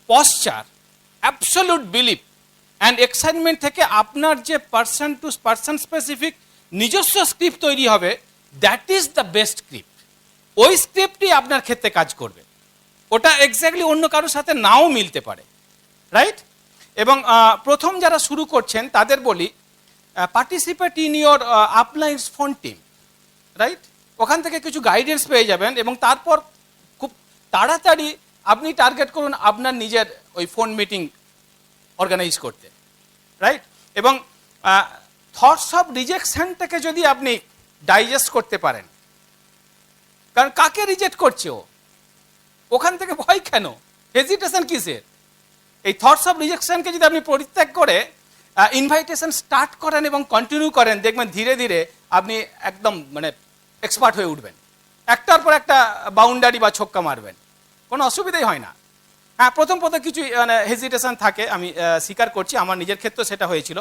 posture, absolute believe and excitement থেকে আপনার যে পার্সন টু পার্সন স্পেসিফিক নিজস্ব স্ক্রিপ্ট তৈরি হবে, that is the best script. ওই স্ক্রিপ্টই আপনার ক্ষেত্রে কাজ করবে, ওটা এক্স্যাক্টলি অন্য কারোর সাথে নাও মিলতে পারে, রাইট? এবং প্রথম যারা শুরু করছেন তাদের বলি, participate in your uplines phone team, right? ওখান থেকে কিছু গাইডেন্স পেয়ে যাবেন এবং তারপর খুব তাড়াতাড়ি আপনি টার্গেট করুন আপনার নিজের ওই ফোন মিটিং অর্গানাইজ করতে, রাইট? এবং থটস অফ রিজেকশনটাকে যদি আপনি ডাইজেস্ট করতে পারেন, কারণ কাকে রিজেক্ট করছে ও, ওখান থেকে ভয় কেন, হেজিটেশন কিসের? এই থটস অফ রিজেকশনকে যদি আপনি পরিত্যাগ করে ইনভাইটেশন স্টার্ট করেন এবং কন্টিনিউ করেন, দেখবেন ধীরে ধীরে আপনি একদম মানে এক্সপার্ট হয়ে উঠবেন, একটার পর একটা বাউন্ডারি বা ছক্কা মারবেন, কোনো অসুবিধাই হয় না। হ্যাঁ, প্রথম কিছু মানে হেজিটেশন থাকে, আমি স্বীকার করছি, আমার নিজের ক্ষেত্রেও সেটা হয়েছিল।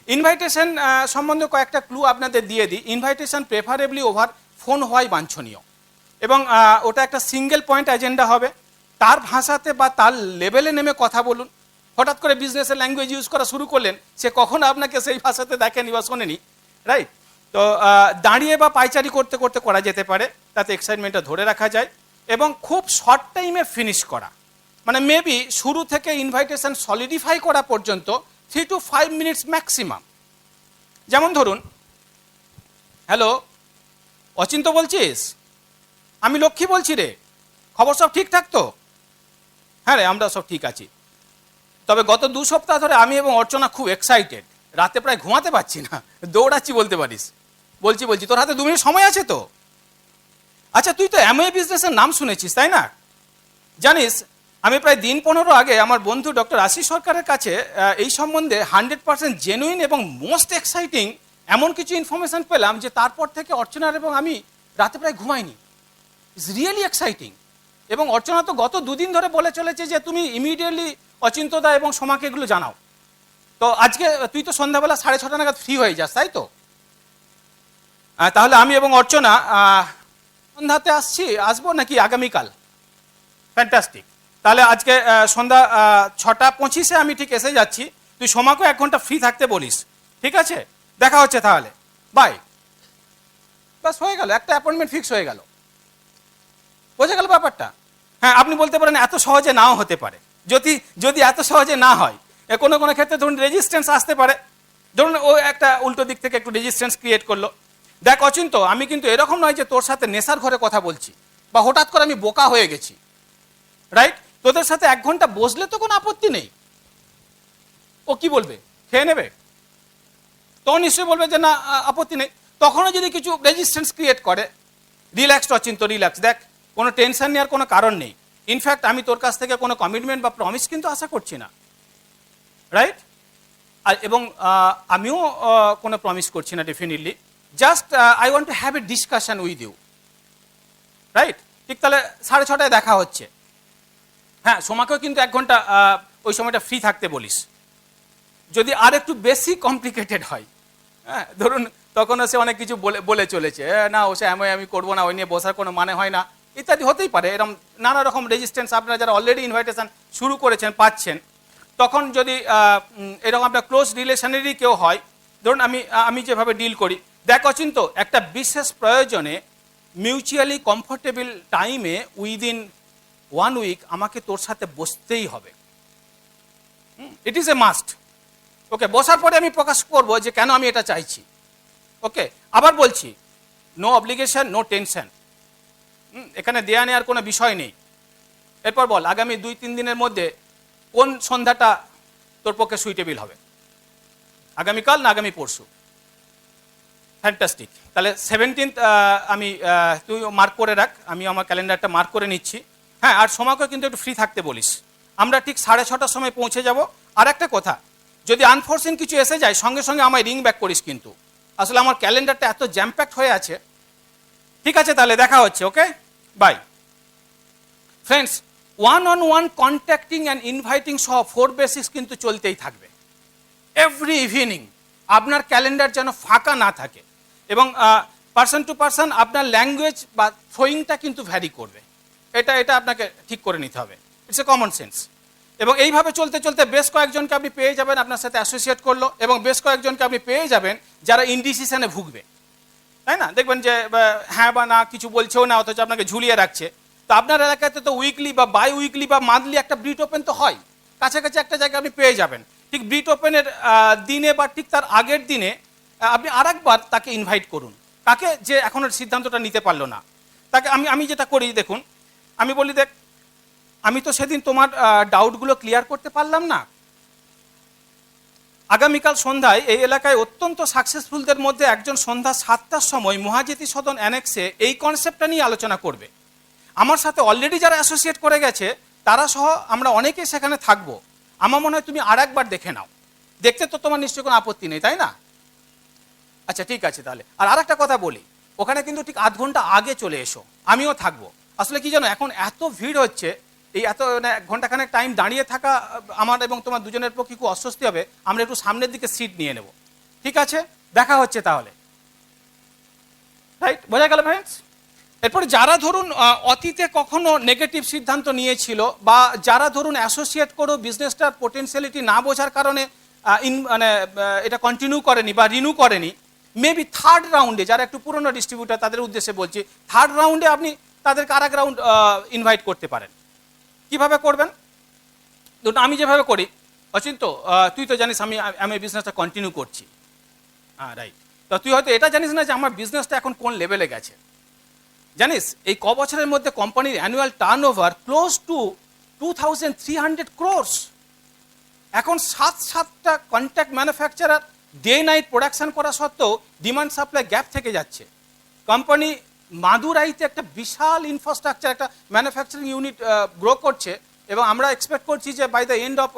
ইনভাইটেশন সম্বন্ধে কয়েকটা ক্লু আপনাদের দিয়ে দিই। ইনভাইটেশন প্রেফারেবলি ওভার ফোন হওয়াই বাঞ্ছনীয়, এবং ওটা একটা সিঙ্গেল পয়েন্ট এজেন্ডা হবে, তার ভাষাতে বা তার লেভেলে নেমে কথা বলুন। হঠাৎ করে বিজনেসের ল্যাঙ্গুয়েজ ইউজ করা শুরু করলেন, সে কখনো আপনাকে সেই ভাষাতে দেখেনি বা শোনেনি, রাইট? তো দাঁড়িয়ে বা পাইচারি করতে করতে করা যেতে পারে, তাতে এক্সাইটমেন্টটা ধরে রাখা যায়। এবং খুব শর্ট টাইমে ফিনিশ করা, মানে মেবি শুরু থেকে ইনভাইটেশন সলিডিফাই করা পর্যন্ত 3 to 5 মিনিটস ম্যাক্সিমাম। যেমন ধরুন, হ্যালো অচিন্ত বলছিস? আমি লক্ষ্মী বলছি রে, খবর সব ঠিকঠাক তো? হ্যাঁ রে, আমরা সব ঠিক আছি, তবে গত 2 সপ্তাহ ধরে আমি এবং অর্চনা খুব এক্সাইটেড, রাতে প্রায় ঘুমাতে পারছি না, দৌড়াচ্ছি বলতে পারিস। বলছি তোর হাতে 2 মিনিট সময় আছে তো? আচ্ছা, তুই তো এমওএ বিজনেসের নাম শুনেছিস তাই না? জানিস, আমি প্রায় দিন 15 আগে আমার বন্ধু ডক্টর আশিস সরকারের কাছে এই সম্বন্ধে 100% জেনুইন এবং মোস্ট এক্সাইটিং এমন কিছু ইনফরমেশন পেলাম যে তারপর থেকে অর্চনার এবং আমি রাতে প্রায় ঘুমাইনি। It's really exciting. এবং অর্চনা তো গত 2 দিন ধরে বলে চলেছে যে তুমি ইমিডিয়েটলি অচিন্তদা এবং সোমাকে এগুলো জানাও। তো আজকে তুই তো সন্ধ্যাবেলা 6:30 নাগাদ ফ্রি হয়ে যাস, তাই তো? তাহলে আমি এবং অর্চনা সন্ধ্যাতে আসবো নাকি আগামীকাল? ফ্যান্টাস্টিক। তাহলে আজকে সন্ধ্যা 6:25 আমি ঠিক এসে যাচ্ছি, তুই সোমাকে 1 ঘন্টা ফ্রি থাকতে বলিস, ঠিক আছে? দেখা হচ্ছে তাহলে, বাই। বাস, হয়ে গেল, একটা অ্যাপয়েন্টমেন্ট ফিক্স হয়ে গেল। বোঝা গেল ব্যাপারটা? হ্যাঁ, আপনি বলতে পারেন এত সহজে নাও হতে পারে। যদি এত সহজে না হয়, কোনো ক্ষেত্রে ধরুন রেজিস্ট্যান্স আসতে পারে। ধরুন ও একটা উল্টো দিক থেকে একটু রেজিস্ট্যান্স ক্রিয়েট করলো, দেখ অচিন্ত, আমি কিন্তু এরকম নয় যে তোর সাথে নেশার ঘরে কথা বলছি বা হঠাৎ করে আমি বোকা হয়ে গেছি, রাইট? তোদের সাথে 1 ঘন্টা বসলে তো কোনো আপত্তি নেই। ও কি বলবে? খেয়ে নেবে? তখন নিশ্চয়ই বলবে যে না, আপত্তি নেই। তখনও যদি কিছু রেজিস্ট্যান্স ক্রিয়েট করে, রিল্যাক্সড অচিন্ত, রিল্যাক্স, দেখ কোনো টেনশন নেওয়ার কোনো কারণ নেই। ইনফ্যাক্ট আমি তোর কাছ থেকে কোনো কমিটমেন্ট বা প্রমিস কিন্তু আশা করছি না, রাইট? আর এবং আমিও কোনো প্রমিস করছি না definitely, just I want to have a discussion with you, right? ঠিক, তাহলে 6:30 দেখা হচ্ছে। হ্যাঁ, সোমাকেও কিন্তু 1 ঘন্টা ওই সময়টা ফ্রি থাকতে বলিস। যদি আর একটু বেশি কমপ্লিকেটেড হয়, হ্যাঁ ধরুন তখনও সে অনেক কিছু বলে চলেছে, না ও সে আমি করবো না, ওই নিয়ে বসার কোনো মানে হয় না, ইত্যাদি হতেই পারে। এরকম নানা রকম রেজিস্ট্যান্স আপনারা যারা অলরেডি ইনভাইটেশন শুরু করেছেন পাচ্ছেন, তখন যদি এরকম আপনার ক্লোজ রিলেশনেরই কেউ হয়, ধরুন আমি যেভাবে ডিল করি, দেখ অচিন্ত, একটা বিশেষ প্রয়োজনে মিউচুয়ালি কমফোর্টেবল টাইমে উইদিন 1 উইক আমাকে তোর সাথে বসতেই হবে, ইট ইজ এ মাস্ট। ওকে, বসার পরে আমি প্রকাশ করব যে কেন আমি এটা চাইছি। ওকে, আবার বলছি, নো অব্লিগেশন, নো টেনশন, এখানে দেয়া নেওয়ার কোনো বিষয় নেই। এরপর বল, আগামী 2-3 দিনের মধ্যে কোন সন্ধ্যাটা তোর পক্ষে সুইটেবল হবে? আগামীকাল না আগামী পরশু? ফ্যান্টাস্টিক। তাহলে 17th আমি তুই মার্ক করে রাখ, আমি আমার ক্যালেন্ডারটা মার্ক করে নিচ্ছি। হ্যাঁ, আর সোমাকে কিন্তু একটু ফ্রি থাকতে বলিস। আমরা ঠিক 6:30 সময় পৌঁছে যাব। আর একটা কথা, যদি আনফোর্সিন কিছু এসে যায়, সঙ্গে সঙ্গে আমায় রিং ব্যাক করিস কিন্তু, আসলে আমার ক্যালেন্ডারটা এত জ্যাম প্যাকড হয়ে আছে। ঠিক আছে, তাহলে দেখা হচ্ছে। Okay, bye. Friends, one on one contacting and inviting সহ 4 বেসিক্স কিন্তু চলতেই থাকবে এভরি ইভিনিং। আপনার ক্যালেন্ডার যেন ফাঁকা না থাকে, এবং পার্সন টু পার্সন আপনার ল্যাঙ্গুয়েজ বা থ্রোয়িংটা কিন্তু ভ্যারি করবে। এটা আপনাকে ঠিক করে নিতে হবে, ইটস এ কমন সেন্স। এবং এইভাবে চলতে চলতে বেশ কয়েকজনকে আপনি পেয়ে যাবেন আপনার সাথে অ্যাসোসিয়েট করলো, এবং বেশ কয়েকজনকে আপনি পেয়ে যাবেন যারা ইনডিসিশনে ভুগবে, তাই না? দেখবেন যে হ্যাঁ বা না কিছু বলছেও না, অথচ আপনাকে ঝুলিয়ে রাখছে। তো আপনার এলাকাতে তো উইকলি বা বাই উইকলি বা মান্থলি একটা ব্রিট ওপেন তো হয়, কাছাকাছি একটা জায়গায় আপনি পেয়ে যাবেন। ঠিক ব্রিট ওপেনের দিনে বা ঠিক তার আগের দিনে আপনি আরেকবার তাকে ইনভাইট করুন। তাকে যে এখনো সিদ্ধান্তটা নিতে পারলো না, তাকে আমি যেটা করি দেখুন, আমি বলি দেখ আমি তো সেদিন তোমার ডাউটগুলো ক্লিয়ার করতে পারলাম না, আগামীকাল সন্ধ্যায় এই এলাকায় অত্যন্ত সাকসেসফুলদের মধ্যে একজন সন্ধ্যা 7টার সময় মহাজেতি সদন অ্যানেক্সে এই কনসেপ্টটা নিয়ে আলোচনা করবে। আমার সাথে অলরেডি যারা অ্যাসোসিয়েট করে গেছে তারা সহ আমরা অনেকেই সেখানে থাকবো। আমার মনে হয় তুমি আর একবার দেখে নাও, দেখতে তো তোমার নিশ্চয়ই কোনো আপত্তি নেই, তাই না? আচ্ছা ঠিক আছে তাহলে। আর আরেকটা কথা বলি, ওখানে কিন্তু ঠিক আধ ঘন্টা আগে চলে এসো, আমিও থাকবো। আসলে কি জানো, এখন এত ভিড় হচ্ছে, এই এত ঘন্টাখানেক টাইম দাঁড়িয়ে থাকা আমার এবং তোমার দুজনের পক্ষে খুব অস্বস্তি হবে। আমরা একটু সামনের দিকে সিট নিয়ে নেব, ঠিক আছে? দেখা হচ্ছে তাহলে, রাইট? বোঝা গেল ফ্রেন্ডস? এরপরে যারা ধরুন অতীতে কখনো নেগেটিভ সিদ্ধান্ত নিয়েছিল, বা যারা ধরুন অ্যাসোসিয়েট করেও বিজনেসটার পোটেনশিয়ালিটি না বোঝার কারণে এটা কন্টিনিউ করেনি বা রিনিউ করেনি, মেবি থার্ড রাউন্ডে যারা একটু পুরনো ডিস্ট্রিবিউটার তাদের উদ্দেশ্যে বলছি, থার্ড রাউন্ডে আপনি তাদেরকে আর এক রাউন্ড ইনভাইট করতে পারেন। কিভাবে করবেন? ধরুন আমি যেভাবে করি, অচিন্ত তুই তো জানিস আমি বিজনেসটা কন্টিনিউ করছি, হ্যাঁ রাইট। তো তুই হয়তো এটা জানিস না যে আমার বিজনেসটা এখন কোন লেভেলে গেছে। জানিস এই ক বছরের মধ্যে কোম্পানির annual turnover close to 2300 crores। এখন 7টা contract manufacturer day night production করা সত্ত্বেও ডিমান্ড সাপ্লাই গ্যাপ থেকে যাচ্ছে। কোম্পানি মাদুরাইতে একটা বিশাল ইনফ্রাস্ট্রাকচার, একটা ম্যানুফ্যাকচারিং ইউনিট গ্রো করছে, এবং আমরা এক্সপেক্ট করছি যে বাই দ্য এন্ড অফ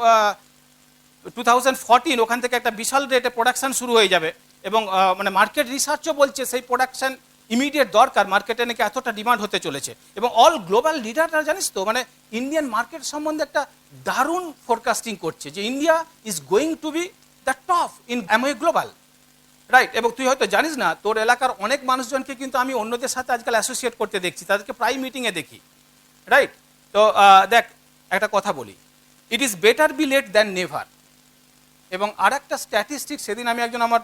2014 ওখান থেকে একটা বিশাল রেটে প্রোডাকশন শুরু হয়ে যাবে। এবং মানে মার্কেট রিসার্চও বলছে সেই প্রোডাকশন ইমিডিয়েট দরকার, মার্কেটে নাকি এতটা ডিমান্ড হতে চলেছে। এবং অল গ্লোবাল লিডাররা জানিস তো মানে ইন্ডিয়ান মার্কেট সম্বন্ধে একটা দারুণ ফোরকাস্টিং করছে যে India is going to B the top in Amway global, right? এবং তুই হয়তো জানিস না, তোর এলাকার অনেক মানুষজনকে কিন্তু আমি অন্যদের সাথে আজকাল অ্যাসোসিয়েট করতে দেখছি, তাদেরকে প্রায় মিটিংয়ে দেখি, রাইট? তো দেখ একটা কথা বলি, it is better be late than never. এবং আর একটা স্ট্যাটিস্টিক্স, সেদিন আমি একজন আমার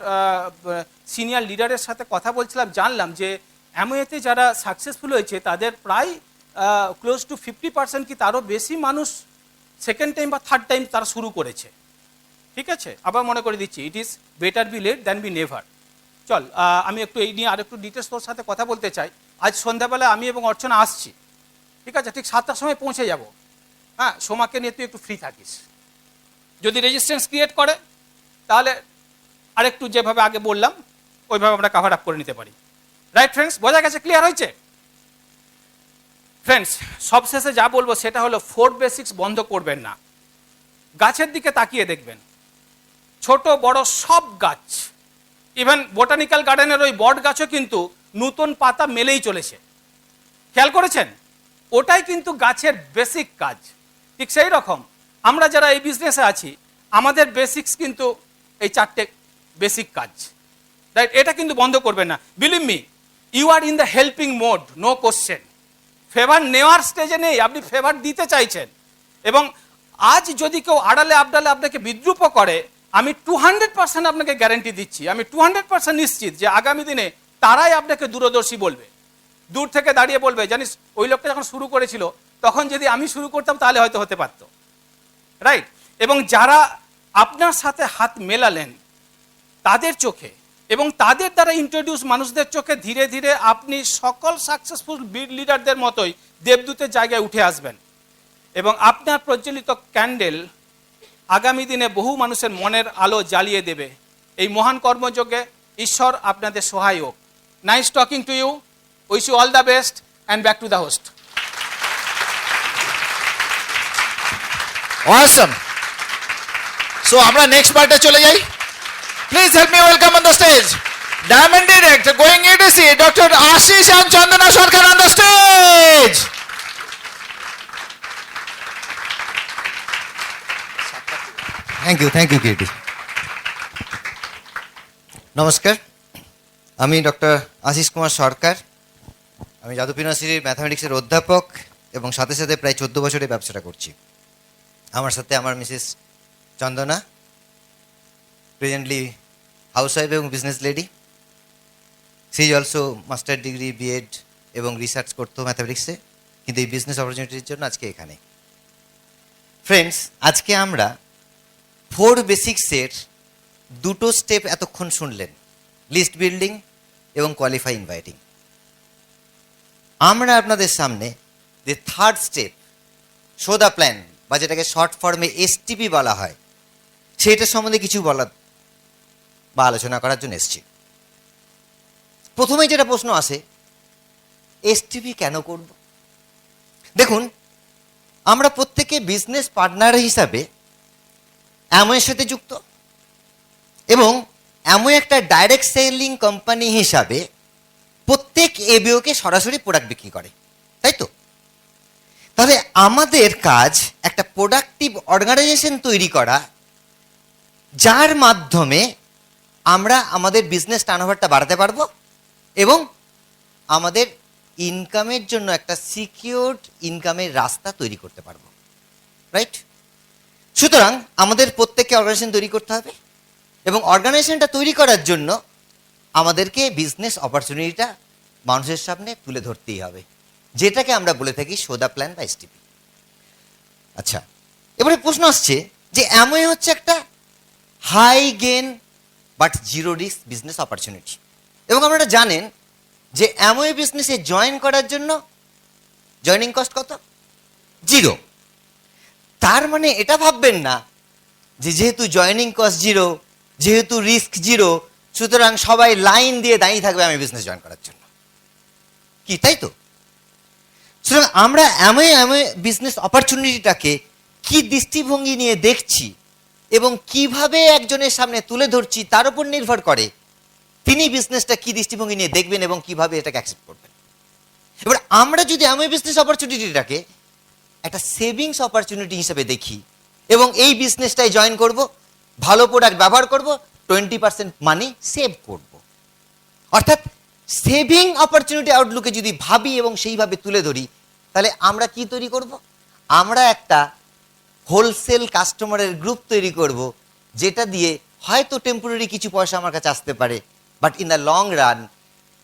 সিনিয়র লিডারের সাথে কথা বলছিলাম, জানলাম যে অ্যামওয়েতে যারা সাকসেসফুল হয়েছে তাদের প্রায় ক্লোজ টু 50% কি তারও বেশি মানুষ সেকেন্ড টাইম বা থার্ড টাইম তারা শুরু করেছে, ঠিক আছে? আবার মনে করে দিচ্ছি, it is better be late than be never. চল আমি একটু এই নিয়ে আর একটু ডিটেলস তোর সাথে কথা বলতে চাই। আজ সন্ধ্যাবেলা আমি এবং অর্চনা আসছি, ঠিক আছে? ঠিক 7টার সময় পৌঁছে যাব। হ্যাঁ, সোমাকে নিয়ে তুই একটু ফ্রি থাকিস, যদি রেজিস্ট্যান্স ক্রিয়েট করে তাহলে আরেকটু যেভাবে আগে বললাম ওইভাবে আমরা কাভার আপ করে নিতে পারি, রাইট ফ্রেন্ডস? বোঝা গেছে? ক্লিয়ার হয়েছে ফ্রেন্ডস? সবশেষে যা বলবো সেটা হলো 4 বেসিক্স বন্ধ করবেন না। গাছের দিকে তাকিয়ে দেখবেন, ছোট বড় সব গাছ, ইভেন বোটানিক্যাল গার্ডেনের ওই বট গাছও কিন্তু নতুন পাতা মেলেই চলেছে, খেয়াল করেছেন? ওটাই কিন্তু গাছের বেসিক কাজ। ঠিক সেই রকম আমরা যারা এই বিজনেসে আছি, আমাদের বেসিক্স কিন্তু এই 4টে বেসিক কাজ, রাইট? এটা কিন্তু বন্ধ করবেন না। Believe me, you are in the helping mode, no question. Favour নেওয়ার স্টেজে নেই, আপনি ফেভার দিতে চাইছেন। এবং আজ যদি কেউ আড়ালে আবডালে আপনাকে বিদ্রুপ করে, আমি 200% আপনাকে গ্যারান্টি দিচ্ছি, আমি 200% নিশ্চিত যে আগামী দিনে তারাই আপনাকে দূরদর্শী বলবে, দূর থেকে দাঁড়িয়ে বলবে, জানিস ওই লোকটা যখন শুরু করেছিল তখন যদি আমি শুরু করতাম তাহলে হয়তো হতে পারত, রাইট? এবং যারা আপনার সাথে হাত মেলালেন তাদের চোখে এবং তাদের দ্বারা ইন্ট্রোডিউস মানুষদের চোখে ধীরে ধীরে আপনি সকল সাকসেসফুল লিডারদের মতোই দেবদূতের জায়গায় উঠে আসবেন। এবং আপনার প্রজ্বলিত ক্যান্ডেল আগামী দিনে বহু মানুষের মনের আলো জ্বালিয়ে দেবে। এই মহান কর্মযজ্ঞে ঈশ্বর আপনাদের সহায় হোক। Nice talking to you, wish you all the best and back to the host. অসম। সো আমরা নেক্সট পার্টে চলে যাই। Please help me welcome on the stage diamond direct going EDC doctor Ashis and Chandana Sarkar on the stage. Thank you Kiriti. নমস্কার, আমি doctor Ashis Kumar সরকার। আমি যাদব ইউনিভার্সিটির ম্যাথামেটিক্সের অধ্যাপক এবং সাথে সাথে প্রায় 14 বছরের ব্যবসাটা করছি। আমার সাথে আমার মিসেস চন্দনা, প্রেজেন্টলি হাউসওয়াইফ এবং business lady. She is also master degree, BEd এবং রিসার্চ করতো ম্যাথামেটিক্সে, কিন্তু এই বিজনেস অপরচুনিটির জন্য আজকে এখানে। ফ্রেন্ডস, আজকে আমরা 4 বেসিক্সের দুটো স্টেপ এতক্ষণ শুনলেন, লিস্ট বিল্ডিং এবং কোয়ালিফাই ইনভাইটিং। আমরা আপনাদের সামনে যে third step, show the plan, বা যেটাকে শর্ট ফর্মে এসটিপি বলা হয়, সেটা সম্বন্ধে কিছু বলা বা আলোচনা করার জন্য এসেছি। প্রথমেই যেটা প্রশ্ন আসে, এসটিপি কেন করব? দেখুন, আমরা প্রত্যেকে বিজনেস পার্টনার হিসাবে অ্যামওয়ের সাথে যুক্ত এবং অ্যামওয়ে একটা ডাইরেক্ট সেলিং কোম্পানি হিসাবে প্রত্যেক এবিওকে সরাসরি প্রোডাক্ট বিক্রি করে, তাই তো? তাহলে আমাদের কাজ একটা প্রোডাক্টিভ অর্গানাইজেশন তৈরি করা, যার মাধ্যমে আমরা আমাদের বিজনেস টার্নওভারটা বাড়াতে পারবো এবং আমাদের ইনকামের জন্য একটা সিকিউরড ইনকামের রাস্তা তৈরি করতে পারবো, রাইট? সুতরাং আমাদের প্রত্যেককে অর্গানাইজেশন তৈরি করতে হবে এবং অর্গানাইজেশনটা তৈরি করার জন্য আমাদেরকে বিজনেস অপরচুনিটিটা মানুষের সামনে তুলে ধরতেই হবে, যেটাকে আমরা বলে থাকি শো দ্য প্ল্যান বা এসটিপি। আচ্ছা, এবারে প্রশ্ন আসছে যে অ্যামওয়ে হচ্ছে একটা high gain but zero risk business opportunity, এবং আপনারা জানেন যে অ্যামওয়ে বিজনেসে জয়েন করার জন্য জয়নিং কস্ট কত? 0। তার মানে এটা ভাববেন না যে যেহেতু জয়নিং কস্ট 0, যেহেতু রিস্ক 0, সুতরাং সবাই লাইন দিয়ে দাঁড়িয়ে থাকবে আমি বিজনেস জয়েন করার জন্য, কি তাই তো? সুতরাং আমরা অ্যামওয়ে বিজনেস অপরচুনিটিটাকে কি দৃষ্টিভঙ্গি নিয়ে দেখছি এবং কিভাবে একজনের সামনে তুলে ধরছি তার উপর নির্ভর করে তিনি বিজনেসটা কি দৃষ্টিভঙ্গি নিয়ে দেখবেন এবং কিভাবে এটাকে অ্যাকসেপ্ট করবেন। এবার আমরা যদি অ্যামওয়ে বিজনেস অপরচুনিটিটাকে একটা সেভিংস অপরচুনিটি হিসেবে দেখি এবং এই বিজনেসটাই জয়েন করব, ভালো প্রোডাক্ট ব্যবহার করব, 20% মানি সেভ করব, অর্থাৎ সেভিং অপরচুনিটি আউটলুকে যদি ভাবি এবং সেইভাবে তুলে ধরি, তাহলে আমরা কি তৈরি করব? আমরা একটা হোলসেল কাস্টমারের গ্রুপ তৈরি করব, যেটা দিয়ে হয়তো টেম্পোরারি কিছু পয়সা আমার কাছে আসতে পারে, but in the long run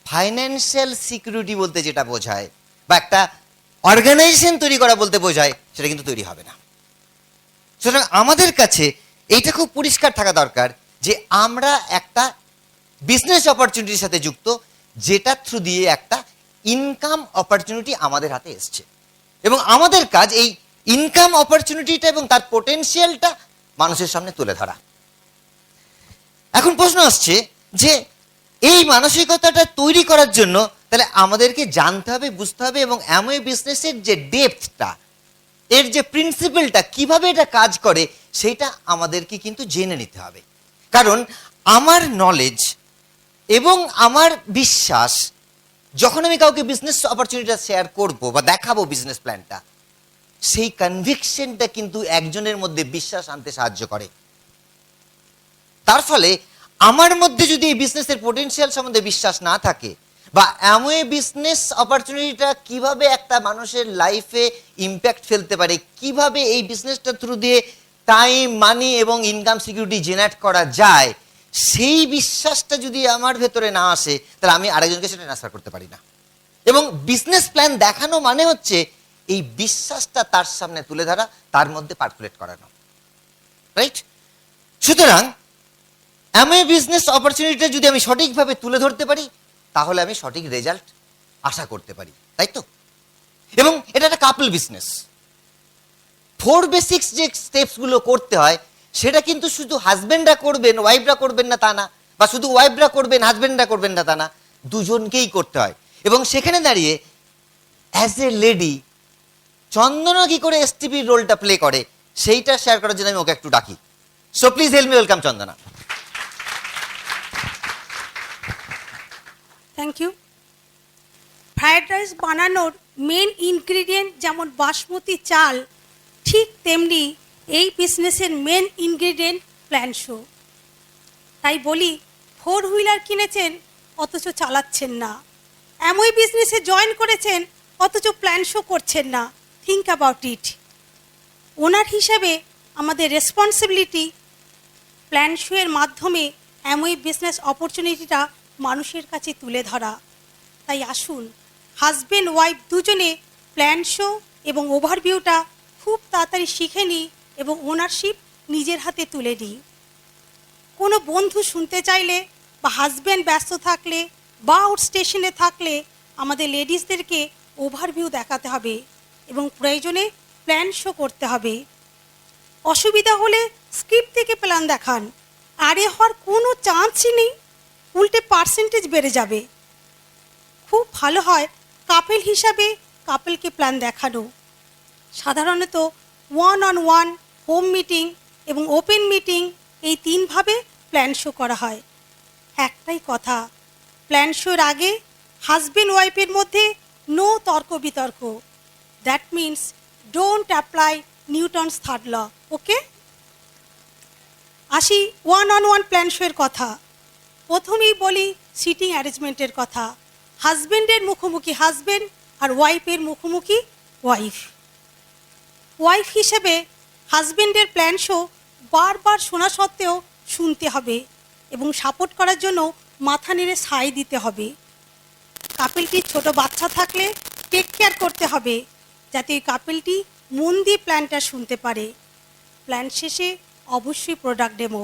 financial security বলতে যেটা বোঝায় বা একটা অর্গানাইজেশন তৈরি করা বলতে বোঝায়, সেটা কিন্তু তৈরি হবে না। সুতরাং আমাদের কাছে এইটা খুব পরিষ্কার থাকা দরকার যে আমরা একটা বিজনেস অপরচুনিটির সাথে যুক্ত, যেটা থ্রু দিয়ে একটা ইনকাম অপরচুনিটি আমাদের হাতে এসছে এবং আমাদের কাজ এই ইনকাম অপরচুনিটিটা এবং তার পোটেনশিয়ালটা মানুষের সামনে তুলে ধরা। এখন প্রশ্ন আসছে যে এই মানসিকতাটা তৈরি করার জন্য তাহলে আমাদেরকে জানতে হবে, বুঝতে হবে এবং অ্যামওয়ে বিজনেসের যে ডেপথটা, এর যে প্রিন্সিপালটা, কিভাবে এটা কাজ করে, সেটা আমাদেরকে কিন্তু জেনে নিতে হবে। কারণ আমার নলেজ এবং আমার বিশ্বাস, যখন আমি কাউকে বিজনেস অপরচুনিটিটা শেয়ার করব বা দেখাবো বিজনেস প্ল্যানটা, সেই কনভিকশনটা কিন্তু একজনের মধ্যে বিশ্বাস আনতে সাহায্য করে। তার ফলে আমার মধ্যে যদি এই বিজনেসের পোটেনশিয়াল সম্বন্ধে বিশ্বাস না থাকে বা অ্যামওয়ে বিজনেস অপরচুনিটিটা কিভাবে একটা মানুষের লাইফে ইম্প্যাক্ট ফেলতে পারে, কিভাবে এই বিজনেসটা থ্রু দিয়ে টাইম, মানি এবং ইনকাম সিকিউরিটি জেনারেট করা যায়, সেই বিশ্বাসটা যদি আমার ভেতরে না আসে, তাহলে আমি আরেকজনকে সেটা ট্রান্সফার করতে পারি না। এবং বিজনেস প্ল্যান দেখানো মানে হচ্ছে এই বিশ্বাসটা তার সামনে তুলে ধরা, তার মধ্যে পার্কুলেট করানো, রাইট? সুতরাং অ্যামওয়ে বিজনেস অপরচুনিটিটা যদি আমি সঠিকভাবে তুলে ধরতে পারি, তাহলে আমি সঠিক রেজাল্ট আশা করতে পারি, তাই তো? এবং এটা একটা কাপল বিজনেস। 4 বেসিক্স যে স্টেপসগুলো করতে হয়, সেটা কিন্তু শুধু হাজবেন্ডরা করবেন, ওয়াইফরা করবেন না তা না, বা শুধু ওয়াইফরা করবেন, হাজবেন্ডরা করবেন না তা না, দুজনকেই করতে হয়। এবং সেখানে দাঁড়িয়ে অ্যাজ এ লেডি চন্দনা কি করে এসটিপির রোলটা প্লে করে, সেইটা শেয়ার করার জন্য আমি ওকে একটু ডাকি। So please help me welcome Chandana. Thank you. Fried rice বানানোর মেন ইনগ্রিডিয়েন্ট যেমন বাসমতি চাল, ঠিক তেমনি এই বিজনেসের মেন ইনগ্রেডিয়েন্ট প্ল্যান শো। তাই বলি, 4 হুইলার কিনেছেন অথচ চালাচ্ছেন না, এমনই বিজনেসে জয়েন করেছেন অথচ প্ল্যান শো করছেন না। Think about it. ওনার হিসেবে আমাদের রেসপন্সিবিলিটি প্ল্যান শো এর মাধ্যমে এমনই বিজনেস অপরচুনিটিটা মানুষের কাছে তুলে ধরা। তাই আসুন, হাজব্যান্ড ওয়াইফ দুজনে প্ল্যান শো এবং ওভারভিউটা খুব তাড়াতাড়ি শিখে নিই এবং ওনারশিপ নিজের হাতে তুলে নিই। কোনো বন্ধু শুনতে চাইলে বা হাজব্যান্ড ব্যস্ত থাকলে বা আউট স্টেশনে থাকলে আমাদের লেডিসদেরকে ওভারভিউ দেখাতে হবে এবং প্রয়োজনে প্ল্যান শো করতে হবে। অসুবিধা হলে স্ক্রিপ্ট থেকে প্ল্যান দেখান, আরে হওয়ার কোনো চান্সই নেই, উল্টে পার্সেন্টেজ বেড়ে যাবে। খুব ভালো হয় কাপেল হিসাবে কাপেলকে প্ল্যান দেখানো। সাধারণত 1-on-1, হোম মিটিং এবং ওপেন মিটিং, এই 3 ভাবে প্ল্যান শো করা হয়। একটাই কথা, প্ল্যান শোর আগে হাজব্যান্ড ওয়াইফের মধ্যে নো তর্ক বিতর্ক। That means don't apply Newton's third law. Okay, আসি 1-on-1 প্ল্যান শোয়ের কথা। প্রথমেই বলি সিটিং অ্যারেঞ্জমেন্টের কথা। হাজব্যান্ডের মুখোমুখি হাজব্যান্ড আর ওয়াইফের মুখোমুখি ওয়াইফ। ওয়াইফ হিসেবে হাজব্যান্ডের প্ল্যান শো বারবার শোনা সত্ত্বেও শুনতে হবে এবং সাপোর্ট করার জন্য মাথা নেড়ে সায় দিতে হবে। কাপেলটির ছোট বাচ্চা থাকলে টেক কেয়ার করতে হবে যাতে ওই কাপেলটি মন দিয়ে প্ল্যানটা শুনতে পারে। প্ল্যান শেষে অবশ্যই প্রোডাক্ট ডেমো,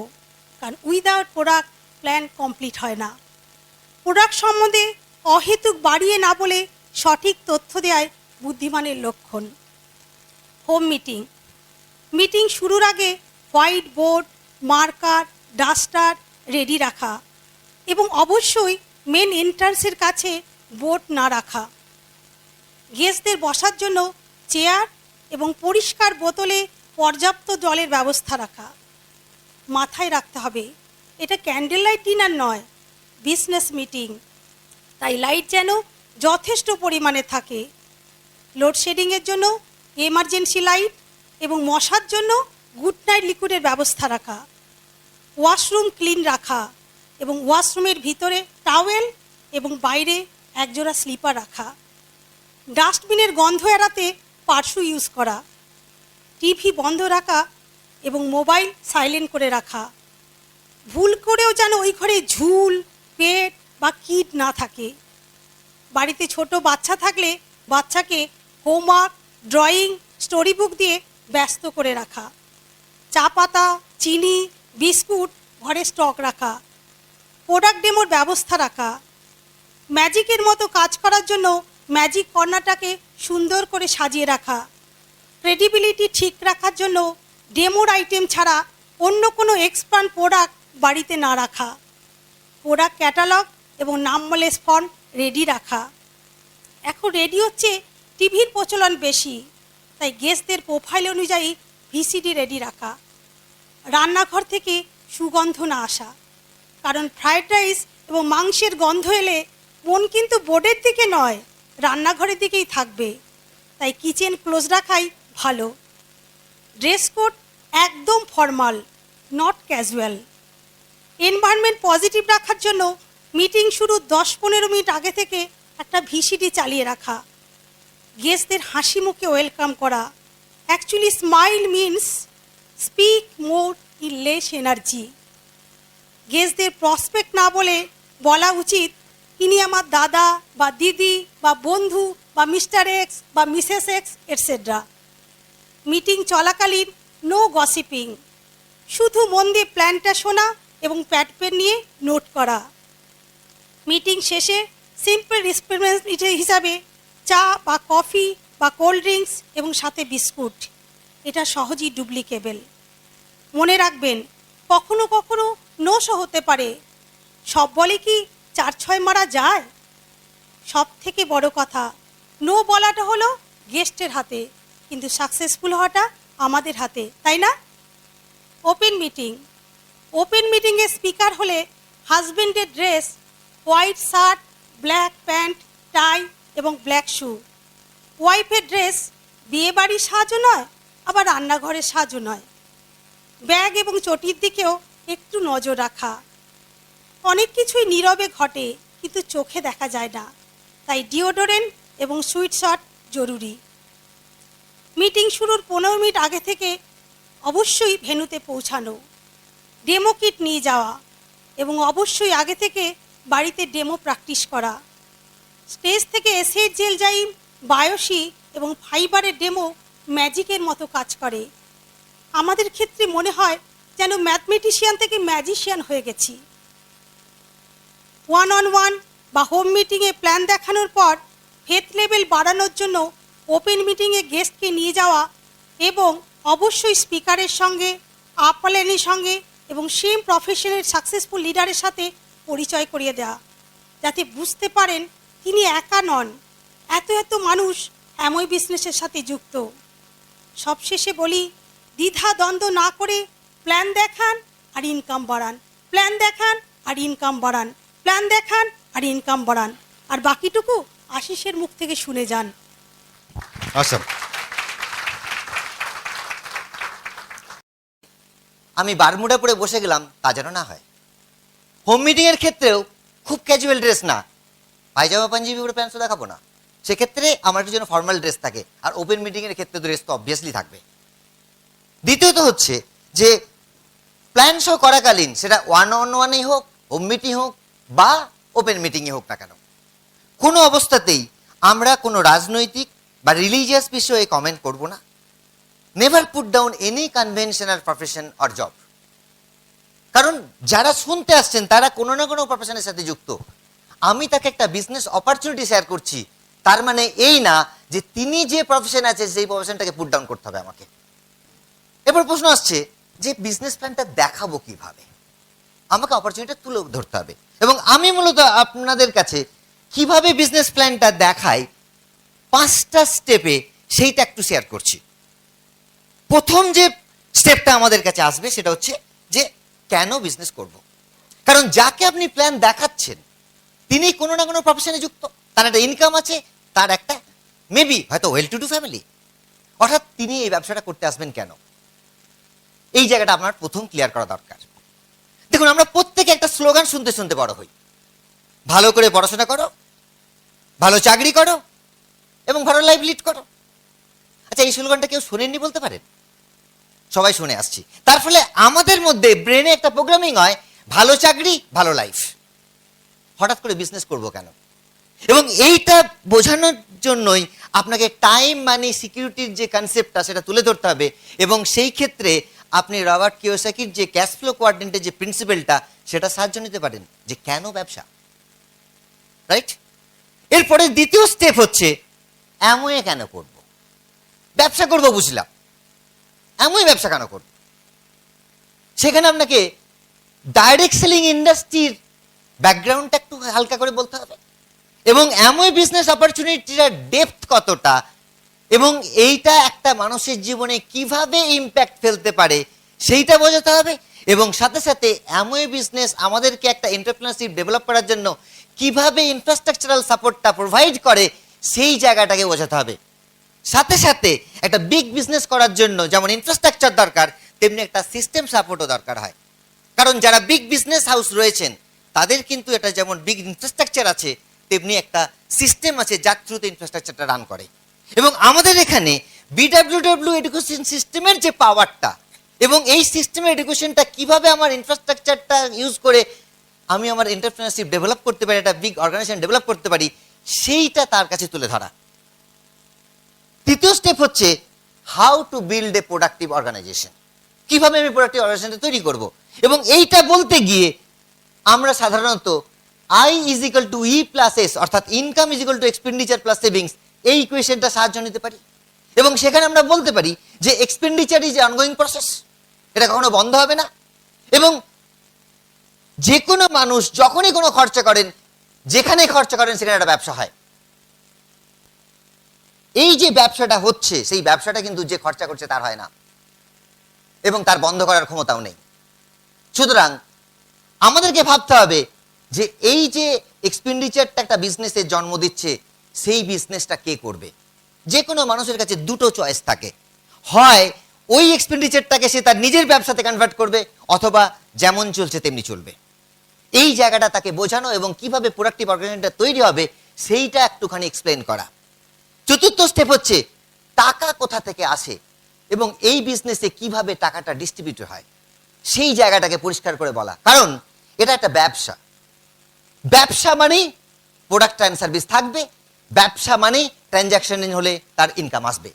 কারণ উইদাউট প্রোডাক্ট প্ল্যান কমপ্লিট হয় না। প্রোডাক্ট সম্বন্ধে অহেতুক বাড়িয়ে না বলে সঠিক তথ্য দেওয়াই বুদ্ধিমানের লক্ষণ। Home meeting. মিটিং শুরুর আগে white board, marker, duster ready রাখা এবং অবশ্যই মেন এন্ট্রান্সের কাছে বোর্ড না রাখা। গেস্টদের বসার জন্য চেয়ার এবং পরিষ্কার বোতলে পর্যাপ্ত জলের ব্যবস্থা রাখা। মাথায় রাখতে হবে, এটা ক্যান্ডেল লাইট ডিনার নয়, বিজনেস মিটিং। তাই লাইট যেন যথেষ্ট পরিমাণে থাকে। লোডশেডিংয়ের জন্য এমার্জেন্সি লাইট এবং মশার জন্য গুড নাইট লিকুইডের ব্যবস্থা রাখা। ওয়াশরুম ক্লিন রাখা এবং ওয়াশরুমের ভিতরে টাওয়েল এবং বাইরে একজোড়া স্লিপার রাখা। ডাস্টবিনের গন্ধ এড়াতে পারফিউম ইউজ করা। টিভি বন্ধ রাখা এবং মোবাইল সাইলেন্ট করে রাখা। ভুল করেও যেন ওই ঘরে ঝুল, পেট বা কিড না থাকে। বাড়িতে ছোট বাচ্চা থাকলে বাচ্চাকে হোমওয়ার্ক, ড্রয়িং, স্টোরি বুক দিয়ে ব্যস্ত করে রাখা। চা পাতা, চিনি, বিস্কুট ঘরে স্টক রাখা। প্রোডাক্ট ডেমোর ব্যবস্থা রাখা। ম্যাজিকের মতো কাজ করার জন্য ম্যাজিক কর্নারটাকে সুন্দর করে সাজিয়ে রাখা। ক্রেডিবিলিটি ঠিক রাখার জন্য ডেমোর আইটেম ছাড়া অন্য কোনো এক্সপার্ট প্রোডাক্ট বাড়িতে না রাখা। প্রোডাক্ট ক্যাটালগ এবং নামলেস ফন্ট রেডি রাখা। এখন রেডি হচ্ছে টিভির প্রচলন বেশি, তাই গেস্টদের প্রোফাইল অনুযায়ী ভিসিডি রেডি রাখা। রান্নাঘর থেকে সুগন্ধ না আসা, কারণ ফ্রায়েড রাইস এবং মাংসের গন্ধ এলে মন কিন্তু বোর্ডের দিকে নয়, রান্নাঘরের দিকেই থাকবে। তাই কিচেন ক্লোজ রাখাই ভালো। ড্রেস কোড একদম formal, not casual. Environment positive রাখার জন্য মিটিং শুরু 10-15 মিনিট আগে থেকে একটা ভিসিডি চালিয়ে রাখা। গেস্টদের হাসি মুখে ওয়েলকাম করা। Actually smile means speak more in less energy. গেস্টদের প্রসপেক্ট না বলে বলা উচিত, ইনি আমার দাদা বা দিদি বা বন্ধু বা মিস্টার এক্স বা মিসেস এক্স এটসেট্রা। মিটিং চলাকালীন নো গসিপিং, শুধু মন দিয়ে প্ল্যানটা শোনা এবং প্যাড পেন নিয়ে নোট করা। মিটিং শেষে সিম্পল রিফ্রেশমেন্ট হিসাবে চা বা কফি বা কোল্ড ড্রিঙ্কস এবং সাথে বিস্কুট, এটা সহজেই ডুপ্লিকেবল। মনে রাখবেন, কখনো কখনো নোশও হতে পারে। সব বলে কি 4-6 মারা যায়? সব থেকে বড় কথা, নো বলাটা হলো গেস্টের হাতে, কিন্তু সাকসেসফুল হওয়াটা আমাদের হাতে, তাই না? Open meeting. ওপেন মিটিংয়ে স্পিকার হলে হাজব্যান্ডের dress white shirt, black pant, tie এবং ব্ল্যাক শু। ওয়াইফের ড্রেস বিয়েবাড়ির সাজও নয়, আবার রান্নাঘরের সাজও নয়। ব্যাগ এবং চটির দিকেও একটু নজর রাখা। অনেক কিছুই নীরবে ঘটে, কিন্তু চোখে দেখা যায় না, তাই ডিওডোরেন্ট এবং সুইটশট জরুরি। মিটিং শুরুর 15 মিনিট আগে থেকে অবশ্যই ভেন্যুতে পৌঁছানো, ডেমো কিট নিয়ে যাওয়া এবং অবশ্যই আগে থেকে বাড়িতে ডেমো প্র্যাকটিস করা। স্টেজ থেকে এসেট জেল জাইম, বায়োসি এবং ফাইবারের ডেমো ম্যাজিকের মতো কাজ করে। আমাদের ক্ষেত্রে মনে হয় যেন ম্যাথমেটিশিয়ান থেকে ম্যাজিশিয়ান হয়ে গেছি। 1-on-1 বা হোম মিটিংয়ে প্ল্যান দেখানোর পর ফেথ লেভেল বাড়ানোর জন্য ওপেন মিটিংয়ে গেস্টকে নিয়ে যাওয়া এবং অবশ্যই স্পিকারের সঙ্গে, আপলাইনের সঙ্গে এবং সেম প্রফেশনের সাকসেসফুল লিডারের সাথে পরিচয় করিয়ে দেওয়া, যাতে বুঝতে পারেন তিনি একা নন, এত এত মানুষ এমই বিজনেসের সাথে যুক্ত। সবশেষে বলি, দ্বিধা দ্বন্দ্ব না করে প্ল্যান দেখান আর ইনকাম বাড়ান, প্ল্যান দেখান আর ইনকাম বাড়ান, প্ল্যান দেখান আর ইনকাম বাড়ান, আর বাকিটুকু আশিসের মুখ থেকে শুনে যান। Awesome. আমি বারমুডা পরে বসে গেলাম তা যেন না হয়। হোম মিটিং এর ক্ষেত্রেও খুব ক্যাজুয়াল ড্রেস না, পায়জামা পাঞ্জাবি পরে প্যান্টও দেখাবো না, সেক্ষেত্রে আমার একটু যেন ফর্মাল ড্রেস থাকে। আর ওপেন মিটিং এর ক্ষেত্রে ড্রেস তো অবভিয়াসলি থাকবে। দ্বিতীয়ত হচ্ছে যে প্ল্যান শো করাকালীন সেটা 1-on-1-ই হোক, হোম মিটিং হোক বা ওপেন মিটিংয়ে হোক না কেন, কোনো অবস্থাতেই আমরা কোনো রাজনৈতিক বা রিলিজিয়াস বিষয়ে কমেন্ট করব না। Never put down any conventional profession or job. কারণ যারা শুনতে আসছেন তারা কোনো না কোনো প্রফেশনের সাথে যুক্ত। আমি তাকে একটা বিজনেস অপরচুনিটি শেয়ার করছি, তার মানে এই না যে তিনি যে প্রফেশন আছে সেই প্রফেশনটাকে পুট ডাউন করতে হবে আমাকে। এবার প্রশ্ন আসছে যে বিজনেস প্ল্যানটা দেখাবো কিভাবে, আমাকে অপরচুনিটি তুলে ধরতে হবে। এবং আমি মূলত আপনাদের কাছে কিভাবে বিজনেস প্ল্যানটা দেখাই 5টা স্টেপে সেইটা একটু শেয়ার করছি। প্রথম যে স্টেপটা আমাদের কাছে আসবে সেটা হচ্ছে যে কেন বিজনেস করব। কারণ যাকে আপনি প্ল্যান দেখাচ্ছেন তিনি কোনো না কোনো প্রফেশনে যুক্ত, তার একটা ইনকাম আছে, তার একটা মেবি হয়তো ওয়েল টু ডু ফ্যামিলি, অর্থাৎ তিনি এই ব্যবসাটা করতে আসবেন কেন, এই জায়গাটা আপনার প্রথম ক্লিয়ার করা দরকার। দেখুন, আমরা প্রত্যেকে একটা স্লোগান শুনতে শুনতে বড় হই, ভালো করে পড়াশোনা করো, ভালো চাকরি করো এবং ভালো লাইফ লিড করো। আচ্ছা, এই স্লোগানটা কেউ শোনেননি বলতে পারেন? সবাই শুনে আসছি। তার ফলে আমাদের মধ্যে ব্রেনে একটা প্রোগ্রামিং হয়, ভালো চাকরি ভালো লাইফ, হঠাৎ করে বিজনেস করব কেন। এবং এইটা বোঝানোর জন্যই আপনাকে টাইম মানি সিকিউরিটির যে কনসেপ্টটা সেটা তুলে ধরতে হবে। এবং সেই ক্ষেত্রে আপনি রবার্ট কিওসাকির যে ক্যাশ ফ্লো কোয়াড্রেন্টের যে প্রিন্সিপালটা সেটা সাহায্য নিতে পারেন যে কেন ব্যবসা, রাইট? এরপরে দ্বিতীয় স্টেপ হচ্ছে এমওয়ে কেন করব। ব্যবসা করব বুঝলাম, এমওয়ে ব্যবসা কেন করব, সেখানে আপনাকে ডাইরেক্ট সেলিং ইন্ডাস্ট্রির ব্যাকগ্রাউন্ডটা একটু হালকা করে বলতে হবে এবং এমওয়ে বিজনেস অপরচুনিটির ডেপথ কতটা এবং এইটা একটা মানুষের জীবনে কিভাবে ইম্প্যাক্ট ফেলতে পারে সেইটা বোঝাতে হবে। এবং সাথে সাথে এমওয়ে বিজনেস আমাদেরকে একটা এন্টারপ্রেনারশিপ ডেভেলপ করার জন্য কিভাবে ইনফ্রাস্ট্রাকচারাল সাপোর্টটা প্রোভাইড করে সেই জায়গাটাকে বোঝাতে হবে। সাথে সাথে একটা বিগ বিজনেস করার জন্য যেমন ইনফ্রাস্ট্রাকচার দরকার, তেমনি একটা সিস্টেম সাপোর্টও দরকার হয়। কারণ যারা বিগ বিজনেস হাউস রয়েছেন তাদের কিন্তু এটা যেমন বিগ ইনফ্রাস্ট্রাকচার আছে, তেমনি একটা সিস্টেম আছে যার থ্রুতে ইনফ্রাস্ট্রাকচারটা রান করে। এবং আমাদের এখানে বিডব্লিউডব্লিউ এডুকেশন সিস্টেমের যে পাওয়ারটা এবং এই সিস্টেমের এডুকেশনটা কিভাবে আমার ইনফ্রাস্ট্রাকচারটা ইউজ করে আমি আমার এন্টারপ্রেনারশিপ ডেভেলপ করতে পারি, একটা বিগ অর্গানাইজেশন ডেভেলপ করতে পারি, সেইটা তার কাছে তুলে ধরা। তৃতীয় স্টেপ হচ্ছে how to build a productive organisation, কিভাবে আমি প্রোডাক্টিভ অর্গানাইজেশনটা তৈরি করব। এবং এইটা বলতে গিয়ে আমরা সাধারণত I is equal to E plus S অর্থাৎ income is equal to expenditure plus savings এই ইকুয়েশনটা সাহায্য নিতে পারি। এবং সেখানে আমরা বলতে পারি যে এক্সপেন্ডিচার ইজ অনগোয়িং প্রসেস, এটা কখনো বন্ধ হবে না। এবং যে কোনো মানুষ যখনই কোনো খরচা করেন, যেখানে খরচা করেন সেখানে একটা ব্যবসা হয়। এই যে ব্যবসাটা হচ্ছে সেই ব্যবসাটা কিন্তু যে খরচা করছে তার হয় না এবং তার বন্ধ করার ক্ষমতাও নেই। সুতরাং আমাদেরকে ভাবতে হবে যে এই যে এক্সপেন্ডিচারটা একটা বিজনেসের জন্ম দিচ্ছে সেই বিজনেসটা কে করবে। যে কোনো মানুষের কাছে দুটো চয়েস থাকে, হয় ওই এক্সপেন্ডিচারটাকে সে তার নিজের ব্যবসাতে কনভার্ট করবে, অথবা যেমন চলছে তেমনি চলবে। এই জায়গাটা তাকে বোঝানো এবং কিভাবে প্রোডাক্টিভ অর্গানাইজেশনটা তৈরি হবে সেইটা একটুখানি এক্সপ্লেন করা। চতুর্থ স্টেপ হচ্ছে টাকা কোথা থেকে আসে এবং এই বিজনেসে কিভাবে টাকাটা ডিস্ট্রিবিউট হয় সেই জায়গাটাকে পরিষ্কার করে বলা। কারণ এটা একটা ব্যবসা, ব্যবসা মানেই প্রোডাক্ট অ্যান্ড সার্ভিস থাকবে, ব্যবসা মানেই ট্রানজ্যাকশন হলে তার ইনকাম আসবে।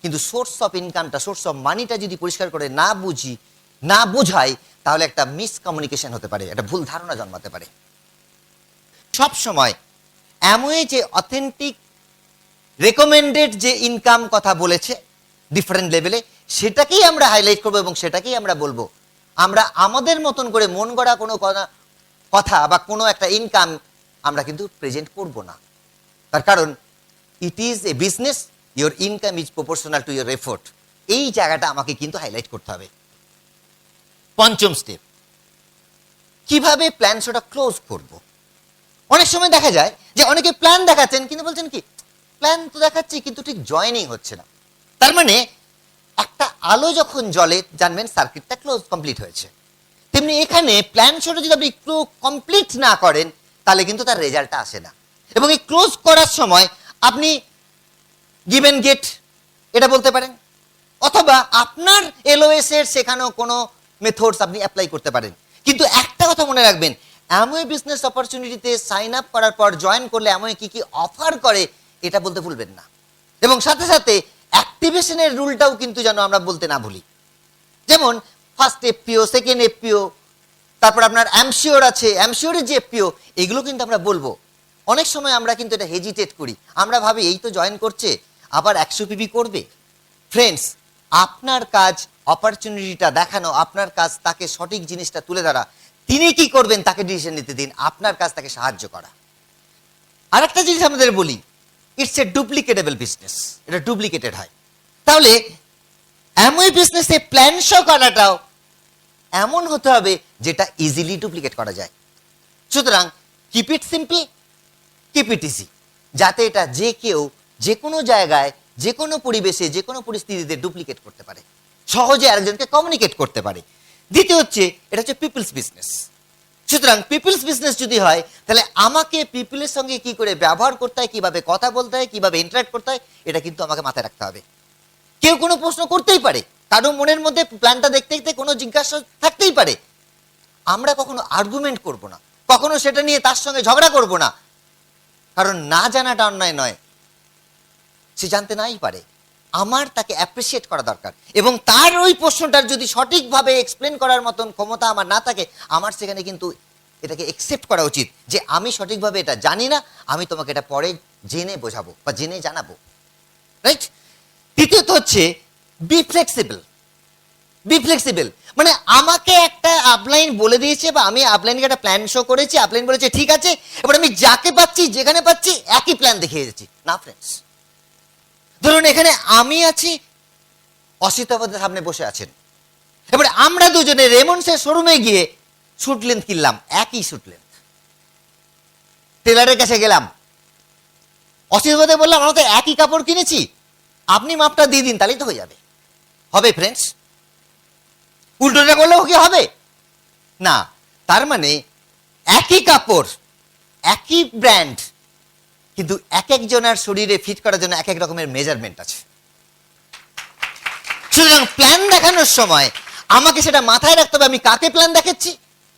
কিন্তু সোর্স অফ ইনকামটা, সোর্স অফ মানিটা যদি পরিষ্কার করে না বুঝি, না বোঝাই, তাহলে একটা মিসকমিউনিকেশন হতে পারে, একটা ভুল ধারণা জন্মাতে পারে। সব সময় অ্যামওয়ে যে অথেন্টিক রেকমেন্ডেড যে ইনকাম কথা বলেছে ডিফারেন্ট লেভেলে, সেটাকেই আমরা হাইলাইট করবো এবং সেটাকেই আমরা বলবো। আমরা আমাদের মতন করে মন গড়া কোনো কথা বা কোনো একটা ইনকাম আমরা কিন্তু প্রেজেন্ট করব না। তার কারণ it is a business, your income is proportional to your effort. এই জায়গাটা আমাকে কিন্তু হাইলাইট করতে হবে। পঞ্চম স্টেপ, কিভাবে প্ল্যান শোটা ক্লোজ করব। অনেক সময় দেখা যায় যে অনেকে প্ল্যান দেখাচ্ছেন কিন্তু বলছেন কি প্ল্যান তো দেখাচ্ছি কিন্তু ঠিক জয়েনিং হচ্ছে না। তার মানে একটা আলো যখন জ্বলে জানবেন সার্কিটটা ক্লোজ কমপ্লিট হয়েছে। তেমনি এখানে প্ল্যান শোটা যদি আপনি কমপ্লিট না করেন তাহলে কিন্তু তার রেজাল্টটা আসে না। এবং এই ক্লোজ করার সময় আপনি গিভ এন্ড গেট এটা বলতে পারেন, অথবা আপনার এলওএস এর শেখানো কোনো মেথডস আপনি অ্যাপ্লাই করতে পারেন। কিন্তু একটা কথা মনে রাখবেন, অ্যামওয়ে বিজনেস অপরচুনিটিতে সাইন আপ করার পর জয়েন করলে অ্যামওয়ে কি কি অফার করে এটা বলতে ভুলবেন না। এবং সাথে সাথে অ্যাক্টিভেশনের রুলটাও কিন্তু যেন আমরা বলতে না ভুলি। যেমন ফার্স্ট এফপিও, সেকেন্ড এফপিও, তারপর আপনার অ্যামশিওর আছে, অ্যামশিওরের যে এফপিও, এগুলো কিন্তু আমরা বলবো। অনেক সময় আমরা কিন্তু এটা হেজিটেট করি, আমরা ভাবি এই তো জয়েন করছে আবার 100 পিবি করবে। ফ্রেন্ডস, আপনার কাজ অপরচুনিটিটা দেখানো, আপনার কাজ তাকে সঠিক জিনিসটা তুলে ধরা, তিনি কি করবেন তাকে ডিসিশন নিতে দিন, আপনার কাজ তাকে সাহায্য করা। আরেকটা জিনিস আমাদের বলি, ইটস এ ডুপ্লিকেটেবল বিজনেস, এটা ডুপ্লিকেটেড হয়। তাহলে অ্যামওয়ে বিজনেসে প্ল্যান শো করাটাও এমন হতে হবে যেটা ইজিলি ডুপ্লিকেট করা যায়। সুতরাং keep it simple, keep it easy, যাতে এটা যে কেউ যে কোনো জায়গায়, যে কোনো পরিবেশে, যে কোনো পরিস্থিতিতে ডুপ্লিকেট করতে পারে, সহজে আরেকজনকে কমিউনিকেট করতে পারে। দ্বিতীয় হচ্ছে এটা হচ্ছে পিপলস বিজনেস। সুতরাং পিপলস বিজনেস যদি হয় তাহলে আমাকে পিপলের সঙ্গে কি করে ব্যবহার করতে হয়, কিভাবে কথা বলতে হয়, কিভাবে ইন্টারাক্ট করতে হয়, এটা কিন্তু আমাকে মাথায় রাখতে হবে। কেউ কোনো প্রশ্ন করতেই পারে, কারো মনের মধ্যে প্ল্যানটা দেখতে দেখতে কোনো জিজ্ঞাসা থাকতেই পারে। আমরা কখনো আর্গুমেন্ট করব না, কখনো সেটা নিয়ে তার সঙ্গে ঝগড়া করব না, কারণ না জানাটা অন্যায় নয়, সে জানতে নাই পারে। আমার তাকে অ্যাপ্রিসিয়েট করা দরকার এবং তার ওই প্রশ্নটার যদি সঠিকভাবে এক্সপ্লেন করার মতন ক্ষমতা আমার না থাকে, আমার সেখানে কিন্তু এটাকে একসেপ্ট করা উচিত যে আমি সঠিকভাবে এটা জানি না, আমি তোমাকে এটা পরে জেনে বোঝাবো বা জেনে জানাবো, রাইট? তৃতীয়ত হচ্ছে বি ফ্লেক্সিবল। বি ফ্লেক্সিবল মানে আমাকে একটা আপলাইন বলে দিয়েছে বা আমি আপলাইনকে একটা প্ল্যান শো করেছি, আপলাইন বলেছে ঠিক আছে, এবার আমি যাকে পাচ্ছি যেখানে পাচ্ছি একই প্ল্যান দেখিয়ে যাচ্ছি না। ফ্রেন্ডস, ধরুন এখানে আমি আছি, অসিত আমাদের সামনে বসে আছেন, এবারে আমরা দুজনে রেমন্ডসের শোরুমে গিয়ে শুট লেন্থ কিনলাম, একই শুট লেন্থ। টেলারের কাছে গেলাম, অসিত বললাম আমরা তো একই কাপড় কিনেছি, আপনি মাপটা দিয়ে দিন, তাহলেই তো হয়ে যাবে। হবে ফ্রেন্ডস? উল্টোটা করলেও কি হবে না? তার মানে একই কাপড়, একই ব্র্যান্ড, কিন্তু এক একজনের শরীরে ফিট করার জন্য এক এক রকমের মেজারমেন্ট আছে। সুতরাং প্ল্যান দেখানোর সময় আমাকে সেটা মাথায় রাখতে হবে, আমি কাকে প্ল্যান দেখাচ্ছি,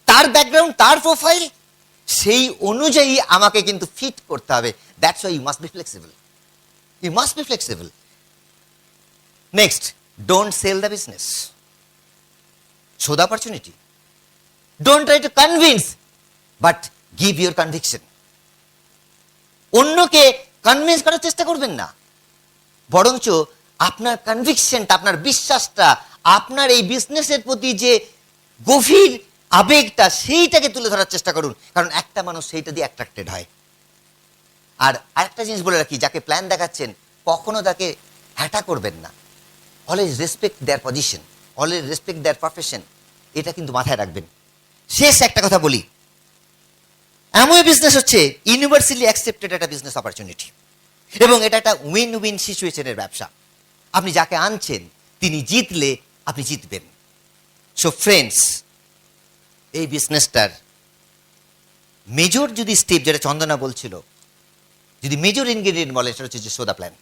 তার ব্যাকগ্রাউন্ড, তার প্রোফাইল, সেই অনুযায়ী আমাকে কিন্তু ফিট করতে হবে। That's why you must be flexible, you must be flexible. Next, don't sell the business, show the opportunity. Don't try to convince, but give your conviction. অন্যকে কনভিন্স করার চেষ্টা করবেন না, বরঞ্চ আপনার কনভিকশনটা, আপনার বিশ্বাসটা, আপনার এই বিজনেসের প্রতি যে গভীর আবেগটা, সেইটাকে তুলে ধরার চেষ্টা করুন, কারণ একটা মানুষ সেইটা দিয়ে অ্যাট্রাক্টেড হয়। আর আরেকটা জিনিস বলে রাখি, যাকে প্ল্যান দেখাচ্ছেন কখনো তাকে হ্যাটা করবেন না। Always respect there position, always respect their profession, এটা কিন্তু মাথায় রাখবেন। শেষ একটা কথা বলি, অ্যামওয়ে বিজনেস হচ্ছে ইউনিভার্সালি অ্যাকসেপ্টেড একটা বিজনেস অপরচুনিটি এবং এটা একটা উইন উইন সিচুয়েশনের ব্যবসা। আপনি যাকে আনছেন তিনি জিতলে আপনি জিতবেন। সো ফ্রেন্ডস, এই বিজনেসটার মেজর যদি স্টেপ, যেটা চন্দনা বলছিল, যদি মেজর ইনগ্রেডিয়েন্ট বলে, সেটা হচ্ছে যে সোদা প্ল্যান।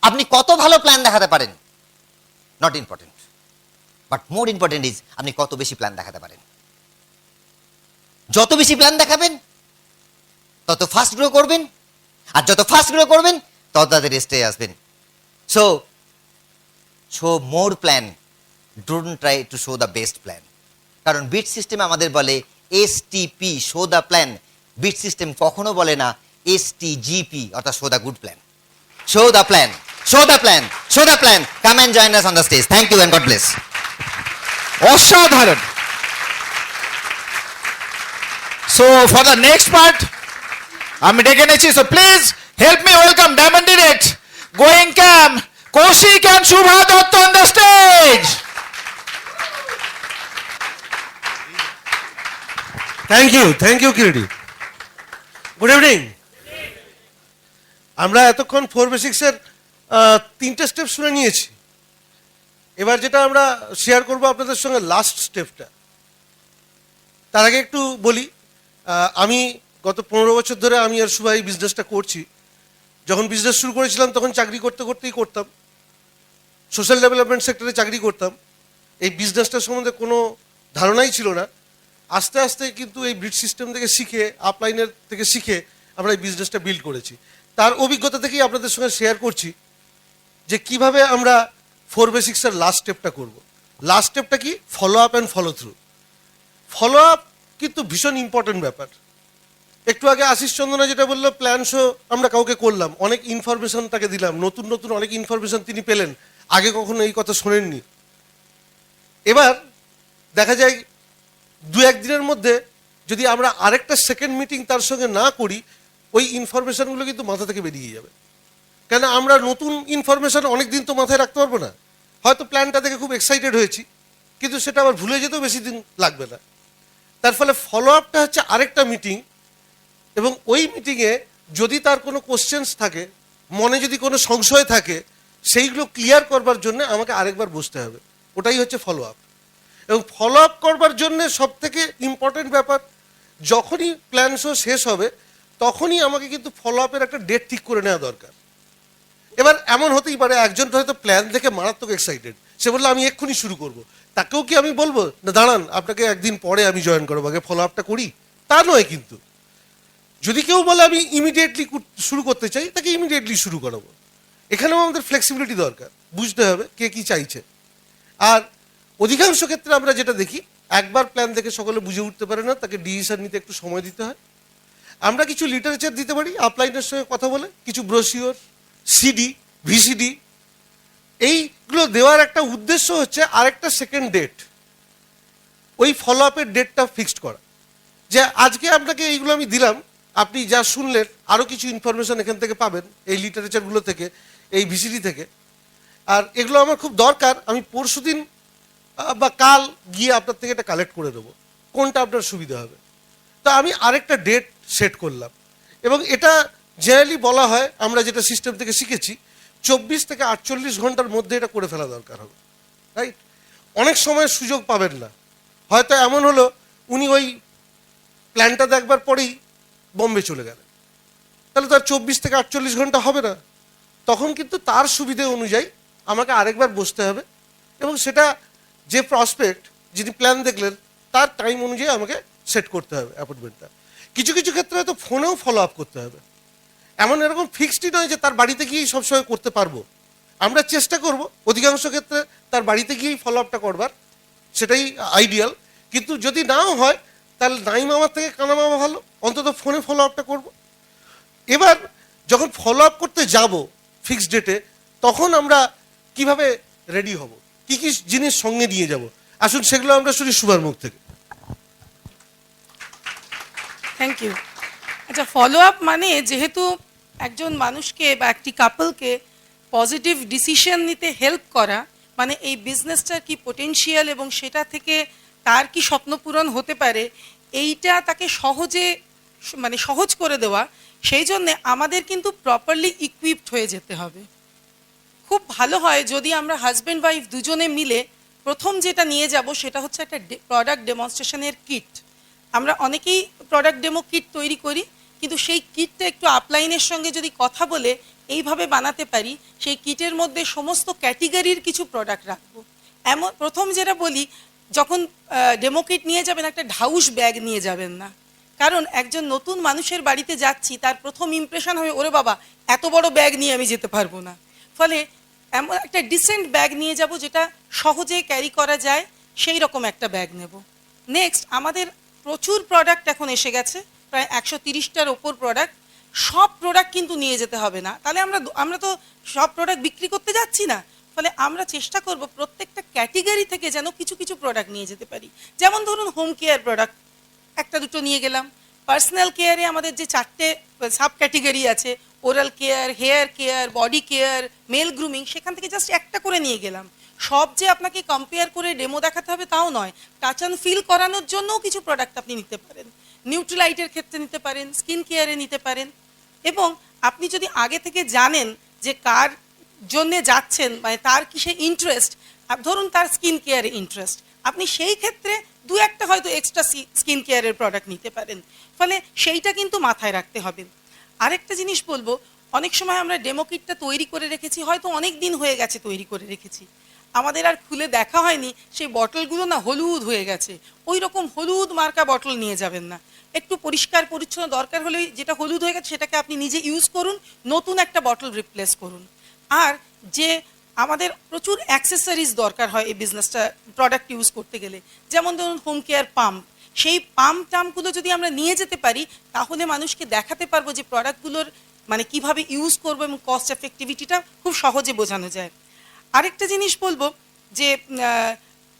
আপনি কত ভালো প্ল্যান দেখাতে পারেন not important, but more important is আপনি কত বেশি প্ল্যান দেখাতে পারেন। যত বেশি প্ল্যান দেখাবেন তত ফাস্ট গ্রো করবেন, আর যত ফাস্ট গ্রো করবেন তত তাদের রেস্টে আসবেন। So show more plan, don't try to show the best plan. কারণ বিট সিস্টেম আমাদের বলে STP, show the plan. Beat system কখনো বলে না STGP, অর্থাৎ show the good plan. Show the plan, show the plan, show the plan. Come and join us on the stage. Thank you and God bless. অসাধারণ। So for the next part আমি ডেকে এনেছি, so please help me welcome diamond direct going ক্যাম Kaushik and Shubha Dutta on the stage. Thank you Kiriti. Good evening. আমরা এতক্ষণ 4 বেসিক্সের 3টে step শুনে নিয়েছি। এবার যেটা আমরা শেয়ার করব আপনাদের সঙ্গে লাস্ট স্টেপটা। তার আগে একটু বলি, আমি গত 15 বছর ধরে আমি আর শুভা এই বিজনেসটা করছি। যখন বিজনেস শুরু করেছিলাম তখন চাকরি করতে করতেই করতাম, সোশ্যাল ডেভেলপমেন্ট সেক্টরে চাকরি করতাম। এই বিজনেসটার সম্বন্ধে কোনো ধারণাই ছিল না। আস্তে আস্তে কিন্তু এই ব্রিড সিস্টেম থেকে শিখে, আপলাইনের থেকে শিখে আমরা এই বিজনেসটা বিল্ড করেছি। তার অভিজ্ঞতা থেকেই আপনাদের সঙ্গে শেয়ার করছি যে কিভাবে আমরা 4 বেসিক্সের লাস্ট স্টেপটা করব। লাস্ট স্টেপটা কি? Follow up and follow through. Follow up কিন্তু ভীষণ ইম্পর্টেন্ট ব্যাপার। একটু আগে আশিস চন্দনা যেটা বললো, প্ল্যান শো আমরা কাউকে করলাম, অনেক ইনফরমেশন তাকে দিলাম, নতুন নতুন অনেক ইনফরমেশন তিনি পেলেন, আগে কখনো এই কথা শোনেননি। এবার দেখা যায় 2-1 দিনের মধ্যে যদি আমরা আরেকটা সেকেন্ড মিটিং তার সঙ্গে না করি, ওই ইনফরমেশনগুলো কিন্তু মাথা থেকে বেরিয়ে যাবে। কেন আমরা নতুন ইনফরমেশন অনেক দিন তো মাথায় রাখতে পারবো না। হয়তো প্ল্যানটা দেখে খুব এক্সাইটেড হয়েছি, কিন্তু সেটা আবার ভুলে যেতেও বেশি দিন লাগবে না। তার ফলে ফলো আপটা হচ্ছে আরেকটা মিটিং, এবং ওই মিটিংয়ে যদি তার কোনো কোশ্চেন্স থাকে, মনে যদি কোনো সংশয় থাকে, সেইগুলো ক্লিয়ার করবার জন্য আমাকে আরেকবার বসতে হবে। ওটাই হচ্ছে ফলো আপ। এবং ফলো আপ করবার জন্য সবথেকে ইম্পর্টেন্ট ব্যাপার, যখনই প্ল্যান শো শেষ হবে তখনই আমাকে কিন্তু ফলো আপের একটা ডেট ঠিক করে নেওয়া দরকার। এবার এমন হতেই পারে একজন হয়তো প্ল্যান দেখে মারাত্মক এক্সাইটেড, সে বললো আমি এক্ষুনি শুরু করব। তাকেও কি আমি বলবো না দাঁড়ান আপনাকে একদিন পরে আমি জয়েন করবো, আগে ফলো আপটা করি? তা নয়। কিন্তু যদি কেউ বলে আমি ইমিডিয়েটলি শুরু করতে চাই, তাকে ইমিডিয়েটলি শুরু করাবো। এখানেও আমাদের ফ্লেক্সিবিলিটি দরকার, বুঝতে হবে কে কি চাইছে। আর অধিকাংশ ক্ষেত্রে আমরা যেটা দেখি, একবার প্ল্যান দেখে সকলে বুঝে উঠতে পারে না, তাকে ডিসিশন নিতে একটু সময় দিতে হয়। আমরা কিছু লিটারেচার দিতে পারি আপলাইনের সঙ্গে কথা বলে, কিছু ব্রোশিওর, সিডি, ভিসিডি। এইগুলো দেওয়ার একটা উদ্দেশ্য হচ্ছে আরেকটা সেকেন্ড ডেট, ওই ফলো আপের ডেটটা ফিক্সড করা। যে আজকে আপনাকে এইগুলো আমি দিলাম, আপনি যা শুনলেন আরও কিছু ইনফরমেশন এখান থেকে পাবেন, এই লিটারেচারগুলো থেকে, এই ভিসিডি থেকে। আর এগুলো আমার খুব দরকার, আমি পরশুদিন বা কাল গিয়ে আপনার থেকে এটা কালেক্ট করে দেবো, কোনটা আপনার সুবিধা হবে। তা আমি আরেকটা ডেট সেট করলাম, এবং এটা জেনারেলি বলা হয়, আমরা যেটা সিস্টেম থেকে শিখেছি, 24 থেকে 48 ঘন্টার মধ্যে এটা করে ফেলা দরকার হবে, রাইট? অনেক সময় সুযোগ পাবেন না, হয়তো এমন হলো উনি ওই প্ল্যানটা দেখবার পরেই বম্বে চলে গেলেন, তাহলে তার 24 থেকে 48 ঘন্টা হবে না। তখন কিন্তু তার সুবিধে অনুযায়ী আমাকে আরেকবার বসতে হবে, এবং সেটা যে প্রসপেক্ট যিনি প্ল্যান দেখলেন তার টাইম অনুযায়ী আমাকে সেট করতে হবে অ্যাপয়েন্টমেন্টটা। কিছু কিছু ক্ষেত্রে হয়তো ফোনেও ফলো আপ করতে হবে, এরকম ফিক্সডই নয় যে তার বাড়িতে গিয়েই সবসময় করতে পারবো। আমরা চেষ্টা করব অধিকাংশ ক্ষেত্রে তার বাড়িতে গিয়েই ফলো আপটা করবার, সেটাই আইডিয়াল। কিন্তু যদি নাও হয় তাহলে নাই মামার থেকে কানা মামা ভালো, অন্তত ফোনে ফলো আপটা করবো। এবার যখন ফলো আপ করতে যাব ফিক্সড ডেটে, তখন আমরা কিভাবে রেডি হব, কি কি জিনিস সঙ্গে নিয়ে যাব, আসুন সেগুলো আমরা শুনি শুভার মুখ থেকে। Thank you. আচ্ছা, ফলো আপ মানে যেহেতু একজন মানুষকে বা একটি কাপলকে পজিটিভ ডিসিশন নিতে হেল্প করা, মানে এই বিজনেসটার কি পোটেনশিয়াল এবং সেটা থেকে তার কি স্বপ্ন পূরণ হতে পারে, এইটা তাকে সহজে মানে সহজ করে দেওয়া, সেই জন্যে আমাদের কিন্তু প্রপারলি ইকুইপড হয়ে যেতে হবে। খুব ভালো হয় যদি আমরা হাজব্যান্ড ওয়াইফ দুজনে মিলে প্রথম যেটা নিয়ে যাব সেটা হচ্ছে একটা প্রোডাক্ট ডেমনস্ট্রেশনের কিট। আমরা অনেকেই প্রোডাক্ট ডেমো কিট তৈরি করি, কিন্তু সেই কিটটা একটু আপলাইনের সঙ্গে যদি কথা বলে এইভাবে বানাতে পারি, সেই কিটের মধ্যে সমস্ত ক্যাটেগরির কিছু প্রোডাক্ট রাখবো। এমন প্রথম যেটা বলি, যখন ডেমো কিট নিয়ে যাবেন একটা ঢাউস ব্যাগ নিয়ে যাবেন না, কারণ একজন নতুন মানুষের বাড়িতে যাচ্ছি, তার প্রথম ইমপ্রেশন হবে ওরে বাবা এত বড় ব্যাগ নিয়ে আমি যেতে পারবো না। ফলে এমন একটা ডিসেন্ট ব্যাগ নিয়ে যাব যেটা সহজে ক্যারি করা যায়, সেই রকম একটা ব্যাগ নেব। নেক্সট, আমাদের প্রচুর প্রোডাক্ট এখন এসে গেছে, প্রায় 130টার ওপর প্রোডাক্ট। সব প্রোডাক্ট কিন্তু নিয়ে যেতে হবে না, তাহলে আমরা তো সব প্রোডাক্ট বিক্রি করতে যাচ্ছি না। ফলে আমরা চেষ্টা করব প্রত্যেকটা ক্যাটেগরি থেকে যেন কিছু কিছু প্রোডাক্ট নিয়ে যেতে পারি। যেমন ধরুন হোম কেয়ার প্রোডাক্ট একটা দুটো নিয়ে গেলাম, পার্সোনাল কেয়ারে আমাদের যে 4টে সাব ক্যাটেগরি আছে, oral care, hair care, body care, male grooming, সেখান থেকে জাস্ট একটা করে নিয়ে গেলাম। সব যে আপনাকে কম্পেয়ার করে ডেমো দেখাতে হবে তাও নয়, টাচ অ্যান্ড ফিল করানোর জন্যও কিছু প্রোডাক্ট আপনি নিতে পারেন। নিউট্রিলাইটের ক্ষেত্রে নিতে পারেন, স্কিন কেয়ারে নিতে পারেন। এবং আপনি যদি আগে থেকে জানেন যে কার জন্যে যাচ্ছেন, মানে তার কিসে ইন্টারেস্ট, ধরুন তার স্কিন কেয়ারে ইন্টারেস্ট, আপনি সেই ক্ষেত্রে দু একটা হয়তো এক্সট্রা স্কিন কেয়ারের প্রোডাক্ট নিতে পারেন। ফলে সেইটা কিন্তু মাথায় রাখতে হবে। আরেকটা জিনিস বলবো, অনেক সময় আমরা ডেমো কিটটা তৈরি করে রেখেছি, হয়তো অনেক দিন হয়ে গেছে তৈরি করে রেখেছি, আমাদের আর খুলে দেখা হয়নি, সেই বটলগুলো না হলুদ হয়ে গেছে। ওই রকম হলুদ মার্কা বটল নিয়ে যাবেন না, একটু পরিষ্কার পরিচ্ছন্ন, দরকার হলে যেটা হলুদ হয়ে গেছে সেটাকে আপনি নিজে ইউজ করুন, নতুন একটা বটল রিপ্লেস করুন। আর যে আমাদের প্রচুর অ্যাক্সেসরিজ দরকার হয় এই বিজনেসটা প্রোডাক্ট ইউজ করতে গেলে, যেমন ধরুন হোম কেয়ার পাম্প, সেই পাম্প টাম্পগুলো যদি আমরা নিয়ে যেতে পারি, তাহলে মানুষকে দেখাতে পারবো যে প্রোডাক্টগুলোর মানে কিভাবে ইউজ করবো এবং কস্ট এফেক্টিভিটিটা খুব সহজে বোঝানো যায়। আরেকটা জিনিস বলবো যে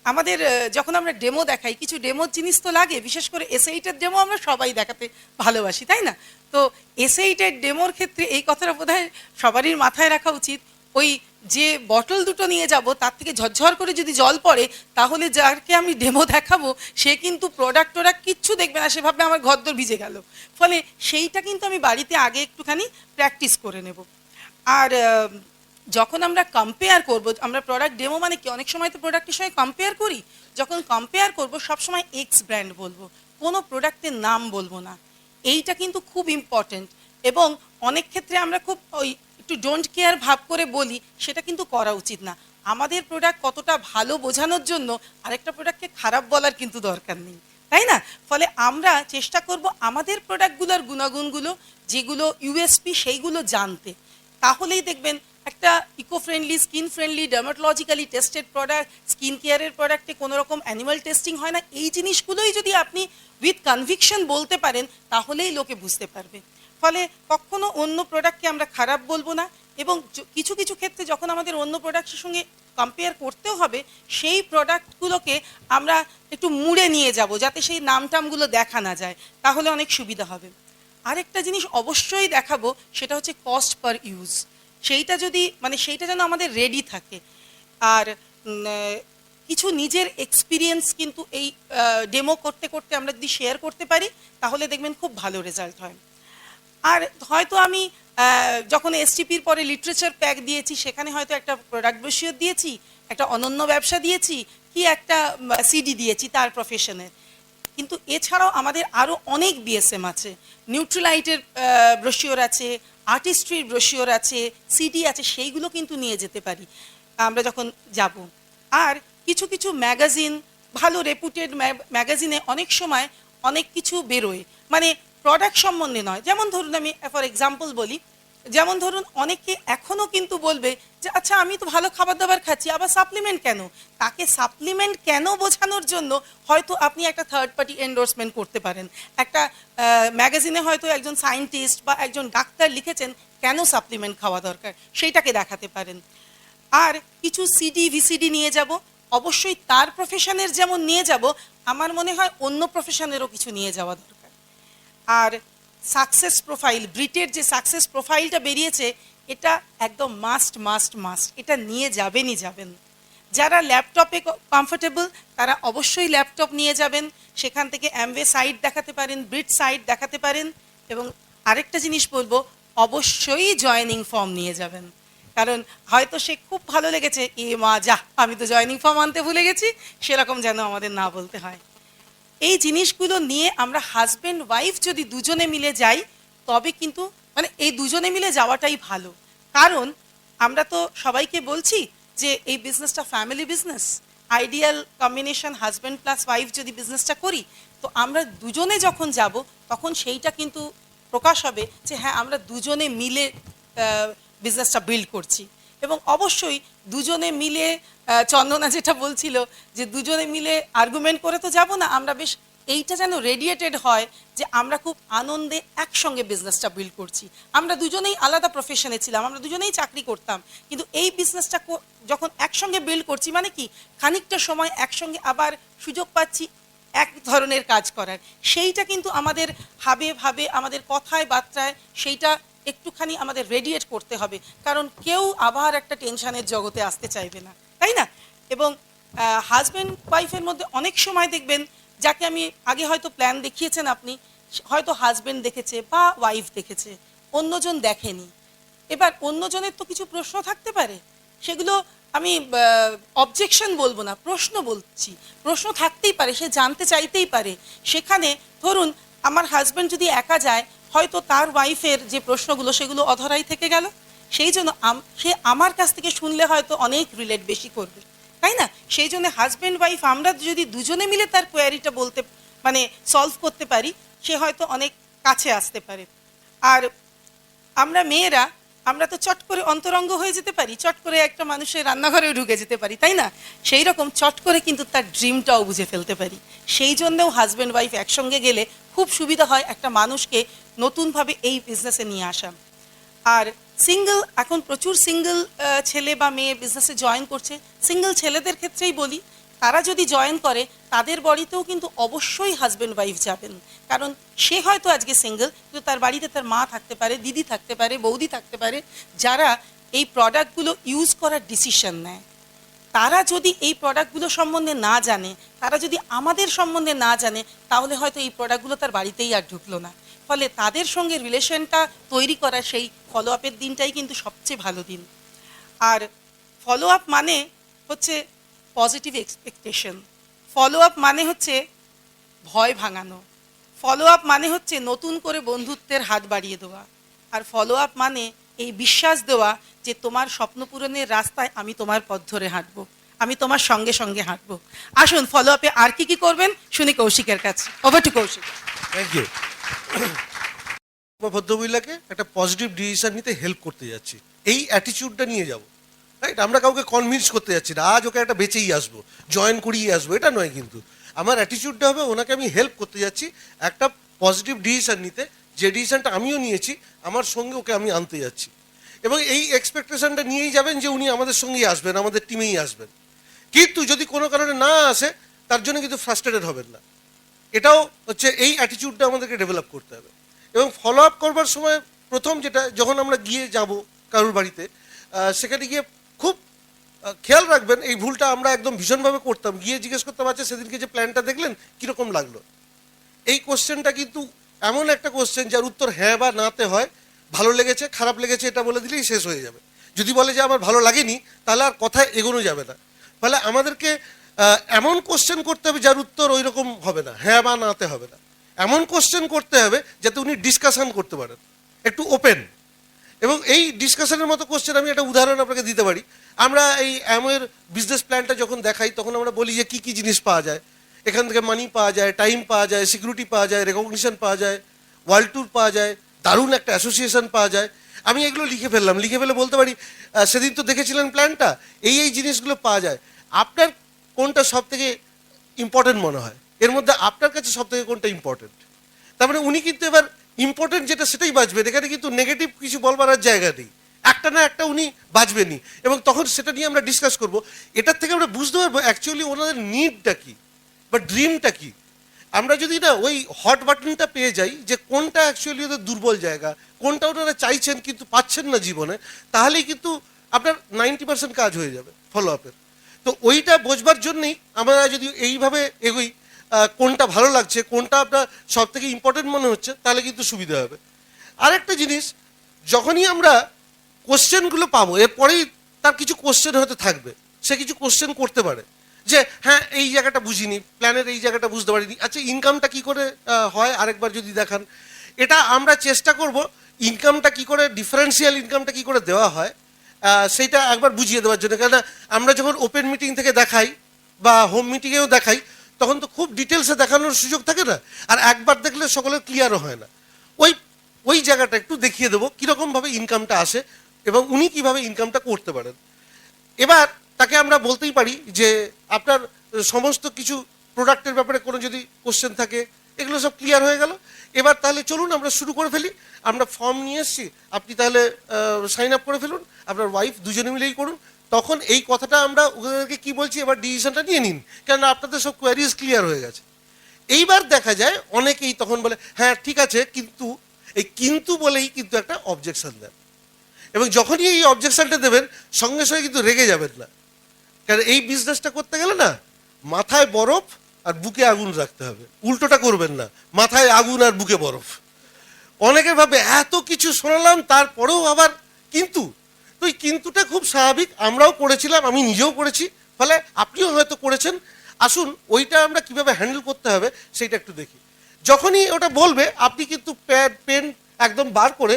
আমাদের যখন আমরা ডেমো দেখাই, কিছু ডেমোর জিনিস তো লাগে, বিশেষ করে এসএইটের ডেমো আমরা সবাই দেখাতে ভালোবাসি, তাই না? তো এসএইটের ডেমোর ক্ষেত্রে এই কথাটা বোধহয় সবারই মাথায় রাখা উচিত, ওই যে বটল দুটো নিয়ে যাব তার থেকে ঝরঝর করে যদি জল পড়ে, তাহলে যাকে আমি ডেমো দেখাবো সে কিন্তু প্রোডাক্ট টোডাক্ট কিচ্ছু দেখবে না, সে ভাববে আমার ঘরদোর ভিজে গেল। ফলে সেইটা কিন্তু আমি বাড়িতে আগে একটুখানি প্র্যাকটিস করে নেব। আর যখন আমরা কম্পেয়ার করব, আমরা প্রোডাক্ট ডেমো মানে কি, অনেক সময় তো প্রোডাক্টের সঙ্গে কম্পেয়ার করি, যখন কম্পেয়ার করব সবসময় এক্স ব্র্যান্ড বলবো, কোনো প্রোডাক্টের নাম বলবো না। এইটা কিন্তু খুব ইম্পর্টেন্ট, এবং অনেক ক্ষেত্রে আমরা খুব ওই একটু ডোন্ট কেয়ার ভাব করে বলি, সেটা কিন্তু করা উচিত না। আমাদের প্রোডাক্ট কতটা ভালো বোঝানোর জন্য আরেকটা প্রোডাক্টকে খারাপ বলার কিন্তু দরকার নেই, তাই না? ফলে আমরা চেষ্টা করব আমাদের প্রোডাক্টগুলোর গুণাগুণগুলো, যেগুলো ইউএসপি, সেইগুলো জানতে। তাহলেই দেখবেন একটা eco friendly, skin friendly, dermatologically tested product, skin কেয়ারের প্রোডাক্টে কোনো রকম অ্যানিমাল টেস্টিং হয় না, এই জিনিসগুলোই যদি আপনি উইথ কনভিকশন বলতে পারেন, তাহলেই লোকে বুঝতে পারবে। ফলে কখনো অন্য প্রোডাক্টকে আমরা খারাপ বলবো না, এবং কিছু কিছু ক্ষেত্রে যখন আমাদের অন্য প্রোডাক্টের সঙ্গে কম্পেয়ার করতেও হবে, সেই প্রোডাক্টগুলোকে আমরা একটু মুড়ে নিয়ে যাব, যাতে সেই নামটামগুলো দেখা না যায়, তাহলে অনেক সুবিধা হবে। আরেকটা জিনিস অবশ্যই দেখাবো, সেটা হচ্ছে কস্ট পার ইউজ। সেইটা যদি মানে সেইটা যেন আমাদের রেডি থাকে। আর কিছু নিজের এক্সপিরিয়েন্স কিন্তু এই ডেমো করতে করতে আমরা যদি শেয়ার করতে পারি, তাহলে দেখবেন খুব ভালো রেজাল্ট হয়। আর হয়তো আমি যখন এসটিপির পরে লিটারেচার প্যাক দিয়েছি, সেখানে হয়তো একটা প্রোডাক্ট ব্রোশিওর দিয়েছি, একটা অনন্য ব্যবসা দিয়েছি, কি একটা সিডি দিয়েছি তার প্রফেশনের। কিন্তু এছাড়াও আমাদের আরও অনেক বিএসএম আছে, নিউট্রিলাইটের ব্রোশিওর আছে, আর্টিস্ট্রির ব্রোশিওর আছে, সিডি আছে, সেইগুলো কিন্তু নিয়ে যেতে পারি আমরা যখন যাব। আর কিছু কিছু ম্যাগাজিন, ভালো রেপুটেড ম্যাগাজিনে অনেক সময় অনেক কিছু বেরোয়, মানে প্রোডাক্ট সম্বন্ধে নয়। যেমন ধরুন আমি ফর এক্সাম্পল বলি, যেমন ধরুন অনেকে এখনও কিন্তু বলবে যে আচ্ছা আমি তো ভালো খাবার দাবার খাচ্ছি, আবার সাপ্লিমেন্ট কেন? তাকে সাপ্লিমেন্ট কেন বোঝানোর জন্য হয়তো আপনি একটা থার্ড পার্টি এন্ডোর্সমেন্ট করতে পারেন। একটা ম্যাগাজিনে হয়তো একজন সায়েন্টিস্ট বা একজন ডাক্তার লিখেছেন কেন সাপ্লিমেন্ট খাওয়া দরকার, সেইটাকে দেখাতে পারেন। আর কিছু সিডি ভিসিডি নিয়ে যাব, অবশ্যই তার প্রফেশনের যেমন নিয়ে যাব, আমার মনে হয় অন্য প্রফেশনেরও কিছু নিয়ে যাওয়া দরকার। আর সাকসেস প্রোফাইল, ব্রিটের যে সাকসেস প্রোফাইলটা বেরিয়েছে, এটা একদম মাস্ট মাস্ট মাস্ট, এটা নিয়ে যাবেনই যাবেন। যারা ল্যাপটপে কমফোর্টেবল তারা অবশ্যই ল্যাপটপ নিয়ে যাবেন, সেখান থেকে অ্যামওয়ে সাইট দেখাতে পারেন, ব্রিট সাইট দেখাতে পারেন। এবং আরেকটা জিনিস বলবো, অবশ্যই জয়েনিং ফর্ম নিয়ে যাবেন, কারণ হয়তো সে খুব ভালো লেগেছে, এ মা যা, আমি তো জয়েনিং ফর্ম আনতে ভুলে গেছি, সেরকম যেন আমাদের না বলতে হয়। এই জিনিসগুলো নিয়ে আমরা হাজব্যান্ড ওয়াইফ যদি দুজনে মিলে যাই, তবে কিন্তু মানে এই দুজনে মিলে যাওয়াটাই ভালো। কারণ আমরা তো সবাইকে বলছি যে এই বিজনেসটা family business, ideal combination husband plus wife যদি বিজনেসটা করি, তো আমরা দুজনে যখন যাব তখন সেইটা কিন্তু প্রকাশ হবে যে হ্যাঁ আমরা দুজনে মিলে বিজনেসটা বিল্ড করছি। এবং অবশ্যই দুজনে মিলে চন্দনা যেটা বলছিল যে দুজনে মিলে আর্গুমেন্ট করে তো যাব না, আমরা বেশ এইটা যেন রেডিয়েটেড হয় যে আমরা খুব আনন্দে একসঙ্গে বিজনেসটা বিল্ড করছি। আমরা দুজনেই আলাদা প্রফেশনে ছিলাম, আমরা দুজনেই চাকরি করতাম, কিন্তু এই বিজনেসটা যখন একসঙ্গে বিল্ড করছি মানে কি খানিকটা সময় একসঙ্গে আবার সুযোগ পাচ্ছি এক ধরনের কাজ করার, সেইটা কিন্তু আমাদের ভাবে ভাবে আমাদের কথায় বার্তায় সেইটা একটুখানি আমাদের রেডিয়েট করতে হবে। কারণ কেউ আবার একটা টেনশনের জগতে আসতে চাইবে না, তাই না? এবং হাজব্যান্ড ওয়াইফের মধ্যে অনেক সময় দেখবেন যাকে আমি আগে হয়তো প্ল্যান দেখিয়েছেন আপনি, হয়তো হাজব্যান্ড দেখেছে বা ওয়াইফ দেখেছে, অন্যজন দেখেনি। এবার অন্যজনের তো কিছু প্রশ্ন থাকতে পারে, সেগুলো আমি অবজেকশন বলবো না, প্রশ্ন বলছি, প্রশ্ন থাকতেই পারে, সে জানতে চাইতেই পারে। সেখানে ধরুন আমার হাজব্যান্ড যদি একা যায়, হয়তো তার ওয়াইফের যে প্রশ্নগুলো সেগুলো অধরাই থেকে গেল, সেই জন্য সে আমার কাছ থেকে শুনলে হয়তো অনেক রিলেট বেশি করবে, তাই না? সেই জন্য হাজব্যান্ড ওয়াইফ আমরা যদি দুজনে মিলে তার কোয়ারিটা বলতে মানে সলভ করতে পারি, সে হয়তো অনেক কাছে আসতে পারে। আর আমরা মেয়েরা আমরা তো চট করে অন্তরঙ্গ হয়ে যেতে পারি, চট করে একটা মানুষের রান্নাঘরেও ঢুকে যেতে পারি, তাই না? সেই রকম চট করে কিন্তু তার ড্রিমটাও বুঝে ফেলতে পারি। সেই জন্যেও হাজব্যান্ড ওয়াইফ একসঙ্গে গেলে খুব সুবিধা হয় একটা মানুষকে নতুনভাবে এই বিজনেসে নিয়ে আসা। আর সিঙ্গেল, এখন প্রচুর সিঙ্গেল ছেলে বা মেয়ে বিজনেসে জয়েন করছে। সিঙ্গেল ছেলেদের ক্ষেত্রেই বলি, তারা যদি জয়েন করে তাদের বাড়িতেও কিন্তু অবশ্যই হাজব্যান্ড ওয়াইফ যাবেন। কারণ সে হয়তো আজকে সিঙ্গেল, কিন্তু তার বাড়িতে তার মা থাকতে পারে, দিদি থাকতে পারে, বৌদি থাকতে পারে, যারা এই প্রোডাক্টগুলো ইউজ করার ডিসিশন নেয়। তারা যদি এই প্রোডাক্টগুলো সম্বন্ধে না জানে, তারা যদি আমাদের সম্বন্ধে না জানে, তাহলে হয়তো এই প্রোডাক্টগুলো তার বাড়িতেই আর ঢুকলো না। ফলে তাদের সঙ্গে রিলেশনটা তৈরি করা, সেই ফলো আপের দিনটাই কিন্তু সবচেয়ে ভালো দিন। আর ফলো আপ মানে হচ্ছে পজিটিভ এক্সপেকটেশন, ফলো আপ মানে হচ্ছে ভয় ভাঙানো, ফলো আপ মানে হচ্ছে নতুন করে বন্ধুত্বের হাত বাড়িয়ে দেওয়া, আর ফলো আপ মানে এই বিশ্বাস দেওয়া যে তোমার স্বপ্ন পূরণের রাস্তায় আমি তোমার পথ ধরে হাঁটবো, আমি তোমার সঙ্গে সঙ্গে হাঁটবো। আসুন ফলো আপে আর কি করবেন শুনি কৌশিকের কাছে। Over to Koushik. Thank you. ভদ্রমহিলাকে একটা পজিটিভ ডিসিশন নিতে হেল্প করতে যাচ্ছি, এই অ্যাটিটিউডটা নিয়ে যাব, রাইট? আমরা কাউকে কনভিন্স করতে যাচ্ছি না আজ ওকে একটা বেঁচেই আসবো, জয়েন করিয়ে আসবো, এটা নয়। কিন্তু আমার অ্যাটিটিউডটা হবে ওনাকে আমি হেল্প করতে যাচ্ছি একটা পজিটিভ ডিসিশন নিতে, যে ডিসিশনটা আমিও নিয়েছি, আমার সঙ্গে ওকে আমি আনতে যাচ্ছি। এবং এই এক্সপেকটেশনটা নিয়েই যাবেন যে উনি আমাদের সঙ্গেই আসবেন, আমাদের টিমেই আসবেন। কিন্তু যদি কোনো কারণে না আসে, তার জন্য কিন্তু ফ্রাস্ট্রেটেড হবেন না। এটাও হচ্ছে এই অ্যাটিটিউডটা আমাদেরকে ডেভেলপ করতে হবে। এবং ফলো আপ করবার সময় প্রথম যেটা, যখন আমরা গিয়ে যাব কারোর বাড়িতে, সেখানে গিয়ে খুব খেয়াল রাখবেন, এই ভুলটা আমরা একদম ভীষণভাবে করতাম, গিয়ে জিজ্ঞেস করতাম আচ্ছা সেদিনকে যে প্ল্যানটা দেখলেন কীরকম লাগলো। এই কোশ্চেনটা কিন্তু এমন একটা কোশ্চেন যার উত্তর হ্যাঁ বা নাতে হয়। ভালো লেগেছে খারাপ লেগেছে এটা বলে দিলেই শেষ হয়ে যাবে। যদি বলে যে আমার ভালো লাগেনি, তাহলে আর কথায় এগোনো যাবে না। ফলে আমাদেরকে এমন কোশ্চেন করতে হবে যার উত্তর ওই রকম হবে না, হ্যাঁ বা নাতে হবে না। এমন কোশ্চেন করতে হবে যাতে উনি ডিসকাশন করতে পারেন, একটু ওপেন। এবং এই ডিসকাশনের মতো কোশ্চেন আমি একটা উদাহরণ আপনাকে দিতে পারি। আমরা এই অ্যামওয়ের বিজনেস প্ল্যানটা যখন দেখাই, তখন আমরা বলি যে কী কী জিনিস পাওয়া যায়। এখান থেকে মানি পাওয়া যায়, টাইম পাওয়া যায়, সিকিউরিটি পাওয়া যায়, রেকগনিশন পাওয়া যায়, ওয়ার্ল্ড ট্যুর পাওয়া যায়, দারুণ একটা অ্যাসোসিয়েশন পাওয়া যায়। আমি এগুলো লিখে ফেললাম, লিখে ফেলে বলতে পারি সেদিন তো দেখেছিলেন প্ল্যানটা, এই জিনিসগুলো পাওয়া যায়। আপনার কোনটা সব থেকে ইম্পর্টেন্ট মনে হয়, এর মধ্যে আপনার কাছে সব থেকে কোনটা ইম্পর্টেন্ট? তার মানে উনি কিন্তু এবার ইম্পর্টেন্ট যেটা সেটাই বাঁচবেন, এখানে কিন্তু নেগেটিভ কিছু বলবার আর জায়গা নেই। একটা না একটা উনি বাঁচবেনই, এবং তখন সেটা নিয়ে আমরা ডিসকাস করব। এটার থেকে আমরা বুঝতে পারবো অ্যাকচুয়ালি ওনাদের নিডটা কী বা ড্রিমটা কী। আমরা যদি না ওই হট বাটনটা পেয়ে যাই যে কোনটা অ্যাকচুয়ালি ওদের দুর্বল জায়গা, কোনটা ওনারা চাইছেন কিন্তু পাচ্ছেন না জীবনে, তাহলেই কিন্তু আপনার 90% কাজ হয়ে যাবে ফলো আপের। তো ওইটা বোঝবার জন্যই আমরা যদি এইভাবে এগোই, কোনটা ভালো লাগছে, কোনটা আপনার সব থেকে ইম্পর্টেন্ট মনে হচ্ছে, তাহলে কিন্তু সুবিধা হবে। আরেকটা জিনিস, যখনই আমরা কোশ্চেনগুলো পাবো, এরপরেই তার কিছু কোশ্চেন হয়তো থাকবে, সে কিছু কোশ্চেন করতে পারে যে হ্যাঁ এই জায়গাটা বুঝিনি, প্ল্যানের এই জায়গাটা বুঝতে পারিনি, আচ্ছা ইনকামটা কি করে হয় আরেকবার যদি দেখান। এটা আমরা চেষ্টা করব ইনকামটা কি করে, ডিফারেন্সিয়াল ইনকামটা কি করে দেওয়া হয় সেইটা একবার বুঝিয়ে দেওয়ার জন্য। কেননা আমরা যখন ওপেন মিটিং থেকে দেখাই বা হোম মিটিংয়েও দেখাই, তখন তো খুব ডিটেলসে দেখানোর সুযোগ থাকে না, আর একবার দেখলে সকলের ক্লিয়ারও হয় না। ওই জায়গাটা একটু দেখিয়ে দেবো কীরকমভাবে ইনকামটা আসে এবং উনি কিভাবে ইনকামটা করতে পারেন। এবার তাকে আমরা বলতেই পারি যে আপনার সমস্ত কিছু প্রোডাক্টের ব্যাপারে কোনো যদি কোশ্চেন থাকে, এগুলো সব ক্লিয়ার হয়ে গেল। এবার তাহলে চলুন আমরা শুরু করে ফেলি। আমরা ফর্ম নিয়ে এসেছি, আপনি তাহলে সাইন আপ করে ফেলুন, আপনার ওয়াইফ দুজনে মিলেই করুন। তখন এই কথাটা আমরা ওদেরকে কি বলছি, এবার ডিসিশনটা নিয়ে নিন, কেননা আপনাদের সব কোয়ারিজ ক্লিয়ার হয়ে গেছে। এইবার দেখা যায় অনেকেই তখন বলে হ্যাঁ ঠিক আছে, কিন্তু এই কিন্তু বলেই কিন্তু একটা অবজেকশন দেন, এবং যখনই এই অবজেকশনটা দেবেন সঙ্গে সঙ্গে কিন্তু রেগে যাবেন না, কারণ এই বিজনেসটা করতে গেলে না মাথায় বরফ আর বুকে আগুন রাখতে হবে, উল্টোটা করবেন না, মাথায় আগুন আর বুকে বরফ। অনেকের ভাবে এত কিছু শোনালাম তারপরেও আবার কিন্তু, তো এই কিন্তুটা খুব স্বাভাবিক, আমরাও করেছিলাম, আমি নিজেও করেছি, ফলে আপনিও হয়তো করেছেন। আসুন ওইটা আমরা কিভাবে হ্যান্ডেল করতে হবে সেইটা একটু দেখি। যখনই ওটা বলবে আপনি কিন্তু প্যাড পেন একদম বার করে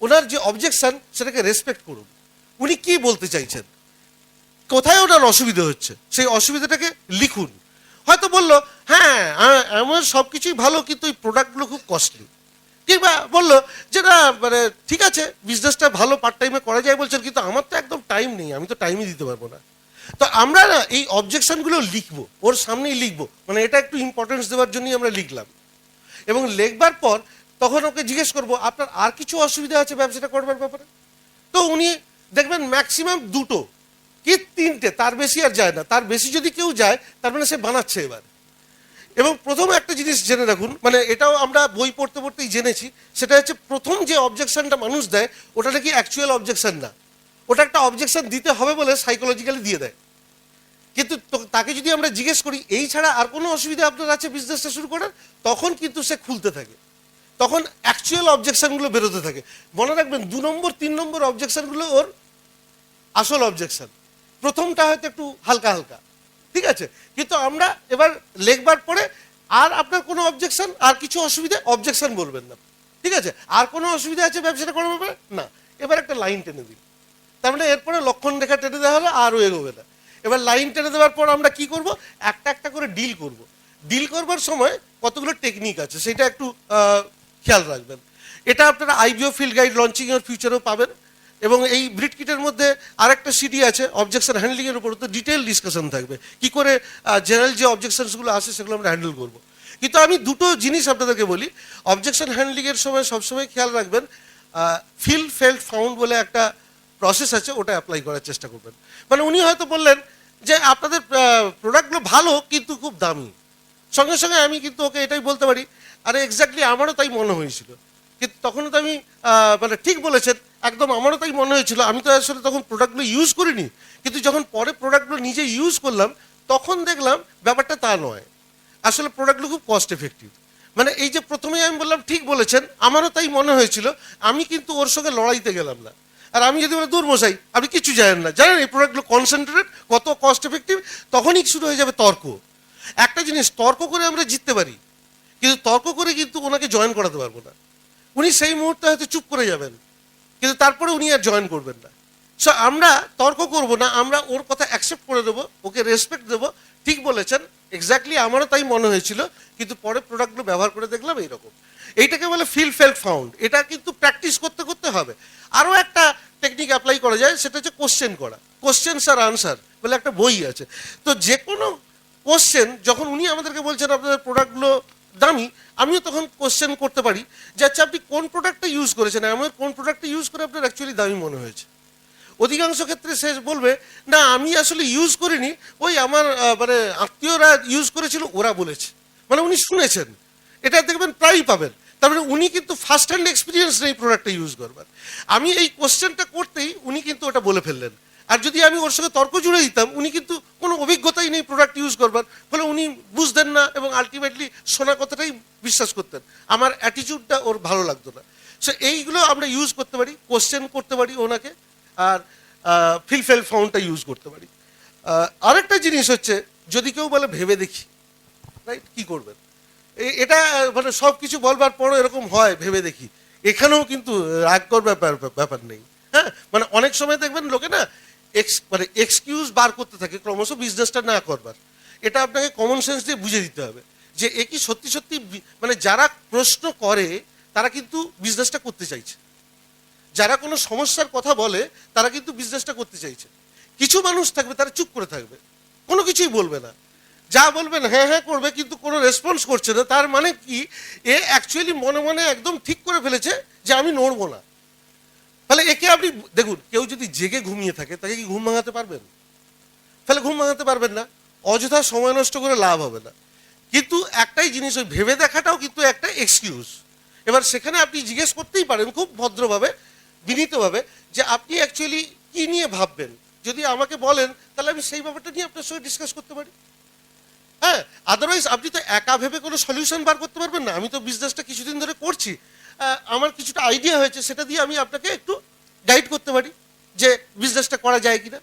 ওনার যে অবজেকশন সেটাকে রেসপেক্ট করুন, উনি কি বলতে চাইছেন, কোথায় ওনার অসুবিধা হচ্ছে সেই অসুবিধাটাকে লিখুন। হয়তো বললো হ্যাঁ আমার সব কিছুই ভালো, কিন্তু এই প্রোডাক্টগুলো খুব কস্টলি, কিংবা বললো যে না মানে ঠিক আছে বিজনেসটা ভালো পার্ট টাইমে করা যায় বলছেন, কিন্তু আমার তো একদম টাইম নেই, আমি তো টাইমই দিতে পারবো না। তো আমরা না এই অবজেকশনগুলো লিখবো, ওর সামনেই লিখবো, মানে এটা একটু ইম্পর্টেন্স দেওয়ার জন্যই আমরা লিখলাম। এবং লিখবার পর তখন ওকে জিজ্ঞেস করবো আপনার আর কিছু অসুবিধা আছে ব্যবসাটা করবার ব্যাপারে। তো উনি দেখবেন ম্যাক্সিমাম দুটো কি তিনটে, তার বেশি আর যায় না। তার বেশি যদি কেউ যায় তার মানে সে বানাচ্ছে এবার। এবং প্রথম একটা জিনিস জেনে রাখুন, মানে এটাও আমরা বই পড়তে পড়তেই জেনেছি, সেটা হচ্ছে প্রথম যে অবজেকশনটা মানুষ দেয় ওটা নাকি অ্যাকচুয়াল অবজেকশন না, ওটা একটা অবজেকশন দিতে হবে বলে সাইকোলজিক্যালি দিয়ে দেয়। কিন্তু তাকে যদি আমরা জিজ্ঞেস করি এই ছাড়া আর কোনো অসুবিধা আপনার আছে বিজনেসটা শুরু করার, তখন কিন্তু সে খুলতে থাকে, তখন অ্যাকচুয়াল অবজেকশনগুলো বেরোতে থাকে। মনে রাখবেন 2 নম্বর 3 নম্বর অবজেকশনগুলো ওর আসল অবজেকশন, প্রথমটা হয়তো একটু হালকা হালকা, ঠিক আছে। কিন্তু আমরা এবার লেখবার পরে আর আপনার কোনো অবজেকশন আর কিছু অসুবিধা, অবজেকশন বলবেন না, ঠিক আছে। আর কোনো অসুবিধা আছে ব্যবসাটা করার ব্যাপারে না, এবার একটা লাইন টেনে দিন। তার মানে এরপরে লক্ষণ রেখা টেনে দেওয়া হলে আরও এগোবে না। এবার লাইন টেনে দেওয়ার পর আমরা কি করব, একটা একটা করে ডিল করব। ডিল করবার সময় কতগুলো টেকনিক আছে সেটা একটু খেয়াল রাখবেন। এটা আপনারা আইবিও ফিল্ড গাইড লঞ্চিং এর ফিউচারেও পাবেন, এবং এই ব্রিড কিটের মধ্যে আরেকটা সিডি আছে অবজেকশন হ্যান্ডলিং এর উপর, তো ডিটেল ডিসকাশন থাকবে কি করে জেনারেল যে অবজেকশনসগুলো আসে সেগুলো আমরা হ্যান্ডেল করব। কিন্তু আমি দুটো জিনিস আপনাদেরকে বলি, অবজেকশন হ্যান্ডলিং এর সময় সবসময় খেয়াল রাখবেন ফিল ফেল্ট ফাউন্ড বলে একটা প্রসেস আছে, ওটা অ্যাপ্লাই করার চেষ্টা করবেন। মানে উনি হয়তো বললেন যে আপনাদের প্রোডাক্টগুলো ভালো কিন্তু খুব দামি, সঙ্গে সঙ্গে আমি কিন্তু ওকে এটাই বলতে পারি আরে এক্স্যাক্টলি আমারও তাই মনে হয়েছিল, কিন্তু তখন তো আমি মানে ঠিক বলেছেন একদম, আমারও তাই মনে হয়েছিল, আমি তো আসলে তখন প্রোডাক্টগুলো ইউজ করিনি, কিন্তু যখন পরে প্রোডাক্টগুলো নিজে ইউজ করলাম তখন দেখলাম ব্যাপারটা তা নয়, আসলে প্রোডাক্টগুলো খুব কস্ট এফেক্টিভ। মানে এই যে প্রথমেই আমি বললাম ঠিক বলেছেন আমারও তাই মনে হয়েছিল, আমি কিন্তু ওর সঙ্গে লড়াইতে গেলাম না। আর আমি যদি বলি দূর মশাই আপনি কিছু জানেন না, জানেন এই প্রোডাক্টগুলো কনসেন্ট্রেটেড কত কস্ট এফেক্টিভ, তখনই শুরু হয়ে যাবে তর্ক। একটা জিনিস তর্ক করে আমরা জিততে পারি, কিন্তু তর্ক করে কিন্তু ওনাকে জয়েন করাতে পারবো না। উনি সেই মুহূর্তে হয়তো চুপ করে যাবেন, কিন্তু তারপরে উনি আর জয়েন করবেন না। সো আমরা তর্ক করব না, আমরা ওর কথা অ্যাকসেপ্ট করে দেবো, ওকে রেসপেক্ট দেবো, ঠিক বলেছেন এক্স্যাক্টলি আমারও তাই মনে হয়েছিল, কিন্তু পরে প্রোডাক্টগুলো ব্যবহার করে দেখলাম এইরকম। এইটাকে বলে ফিল ফেল্ট ফাউন্ড। এটা কিন্তু প্র্যাকটিস করতে করতে হবে। আরও একটা টেকনিক অ্যাপ্লাই করা যায়, সেটা হচ্ছে কোশ্চেন করা, কোশ্চেনস আর আনসার বলে একটা বই আছে। তো যে কোনো কোশ্চেন যখন উনি আমাদেরকে বলছেন আপনাদের প্রোডাক্টগুলো দামি, আমিও তখন কোশ্চেন করতে পারি যে আচ্ছা আপনি কোন প্রোডাক্টটা ইউজ করেছেন, আমার কোন প্রোডাক্টটা ইউজ করে আপনার অ্যাকচুয়ালি দামি মনে হয়েছে। অধিকাংশ ক্ষেত্রে সে বলবে না আমি আসলে ইউজ করিনি, ওই আমার মানে আত্মীয়রা ইউজ করেছিল ওরা বলেছে, মানে উনি শুনেছেন। এটা দেখবেন প্রায়ই পাবেন, তার মানে উনি কিন্তু ফার্স্ট হ্যান্ড এক্সপিরিয়েন্স নেই প্রোডাক্টটা ইউজ করবার। আমি এই কোশ্চেনটা করতেই উনি কিন্তু ওটা বলে ফেললেন। আর যদি আমি ওর সঙ্গে তর্ক জুড়ে দিতাম, উনি কিন্তু কোনো অভিজ্ঞতাই নেই প্রোডাক্ট ইউজ করবার, ফলে উনি বুঝতেন না এবং আলটিমেটলি শোনা কথাটাই বিশ্বাস করতেন, আমার অ্যাটিটিউডটা ওর ভালো লাগতো না। সো এইগুলো আমরা ইউজ করতে পারি, কোশ্চেন করতে পারি ওনাকে, আর ফিলফেল ফাউন্ডটা ইউজ করতে পারি। আরেকটা জিনিস হচ্ছে, যদি কেউ বলে ভেবে দেখি, রাইট, কি করবেন? এটা মানে সব কিছু বলবার পরও এরকম হয় ভেবে দেখি, এখানেও কিন্তু রাগ করবার ব্যাপার নেই। হ্যাঁ, মানে অনেক সময় দেখবেন লোকে না মানে এক্সকিউজ বার করতে থাকে ক্রমশ বিজনেসটা না করবার। এটা আপনাকে কমন সেন্স দিয়ে বুঝে দিতে হবে যে এ কি সত্যি সত্যি মানে যারা প্রশ্ন করে তারা কিন্তু বিজনেসটা করতে চাইছে, যারা কোনো সমস্যার কথা বলে তারা কিন্তু বিজনেসটা করতে চাইছে। কিছু মানুষ থাকবে তারা চুপ করে থাকবে, কোনো কিছুই বলবে না, যা বলবেন হ্যাঁ হ্যাঁ করবে, কিন্তু কোনো রেসপন্স করছে না। তার মানে কি, এ অ্যাকচুয়ালি মনে মনে একদম ঠিক করে ফেলেছে যে আমি নড়বো না। তাহলে একে আপনি দেখুন, কেউ যদি জেগে ঘুমিয়ে থাকে তাকে কি ঘুম ভাঙাতে পারবেন? তাহলে ঘুম ভাঙাতে পারবেন না, অযথা সময় নষ্ট করে লাভ হবে না। কিন্তু একটাই জিনিস, ওই ভেবে দেখাটাও কিন্তু একটা এক্সকিউজ। এবার সেখানে আপনি জিজ্ঞেস করতেই পারেন খুব ভদ্রভাবে, বিনীতভাবে, যে আপনি অ্যাকচুয়ালি কি নিয়ে ভাববেন। যদি আমাকে বলেন তাহলে আমি সেই ব্যাপারটা নিয়ে আপনার সঙ্গে ডিসকাস করতে পারি। হ্যাঁ, আদারওয়াইজ আপনি তো একা ভেবে কোনো সলিউশন বার করতে পারবেন না। আমি তো বিজনেসটা কিছুদিন ধরে করছি, আমার কিছুটা আইডিয়া হয়েছে, সেটা দিয়ে আমি আপনাকে একটু গাইড করতে পারি যে বিজনেসটা করা যায় কিনা।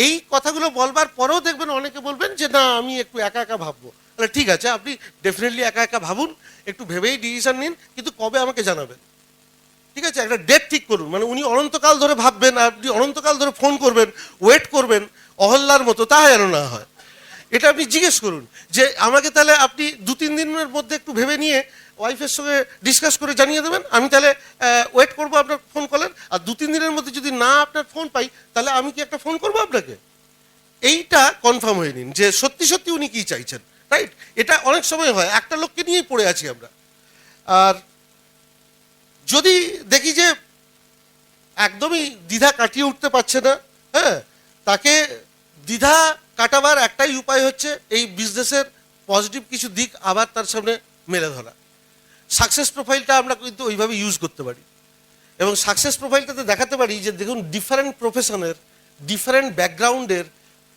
এই কথাগুলো বলবার পরেও দেখবেন অনেকে বলবেন যে না আমি একটু একা একা ভাববো। তাহলে ঠিক আছে, আপনি ডেফিনেটলি একা একা ভাবুন, একটু ভেবেই ডিসিশন নিন, কিন্তু কবে আমাকে জানাবেন। ঠিক আছে, একটা ডেট ঠিক করুন। মানে উনি অনন্তকাল ধরে ভাববেন, আপনি অনন্তকাল ধরে ফোন করবেন, ওয়েট করবেন অহল্যার মতো, তা যেন না হয়। এটা আপনি জিজ্ঞেস করুন যে আমাকে তাহলে আপনি 2-3 দিনের মধ্যে একটু ভেবে নিয়ে ওয়াইফের সঙ্গে ডিসকাস করে জানিয়ে দেবেন, আমি তাহলে ওয়েট করবো আপনার ফোন কলেন। আর 2-3 দিনের মধ্যে যদি না আপনার ফোন পাই তাহলে আমি কি একটা ফোন করবো আপনাকে। এইটা কনফার্ম হয়ে নিন যে সত্যি সত্যি উনি কি চাইছেন, রাইট। এটা অনেক সময় হয়, একটা লোককে নিয়েই পড়ে আছি আমরা। আর যদি দেখি যে একদমই দ্বিধা কাটিয়ে উঠতে পারছে না, হ্যাঁ, তাকে দ্বিধা কাটাবার একটাই উপায় হচ্ছে এই বিজনেসের পজিটিভ কিছু দিক আবার তার সামনে মেলে ধরা। সাকসেস প্রোফাইলটা আমরা কিন্তু ওইভাবে ইউজ করতে পারি, এবং সাকসেস প্রোফাইলটাতে দেখাতে পারি যে দেখুন ডিফারেন্ট প্রফেশনের, ডিফারেন্ট ব্যাকগ্রাউন্ডের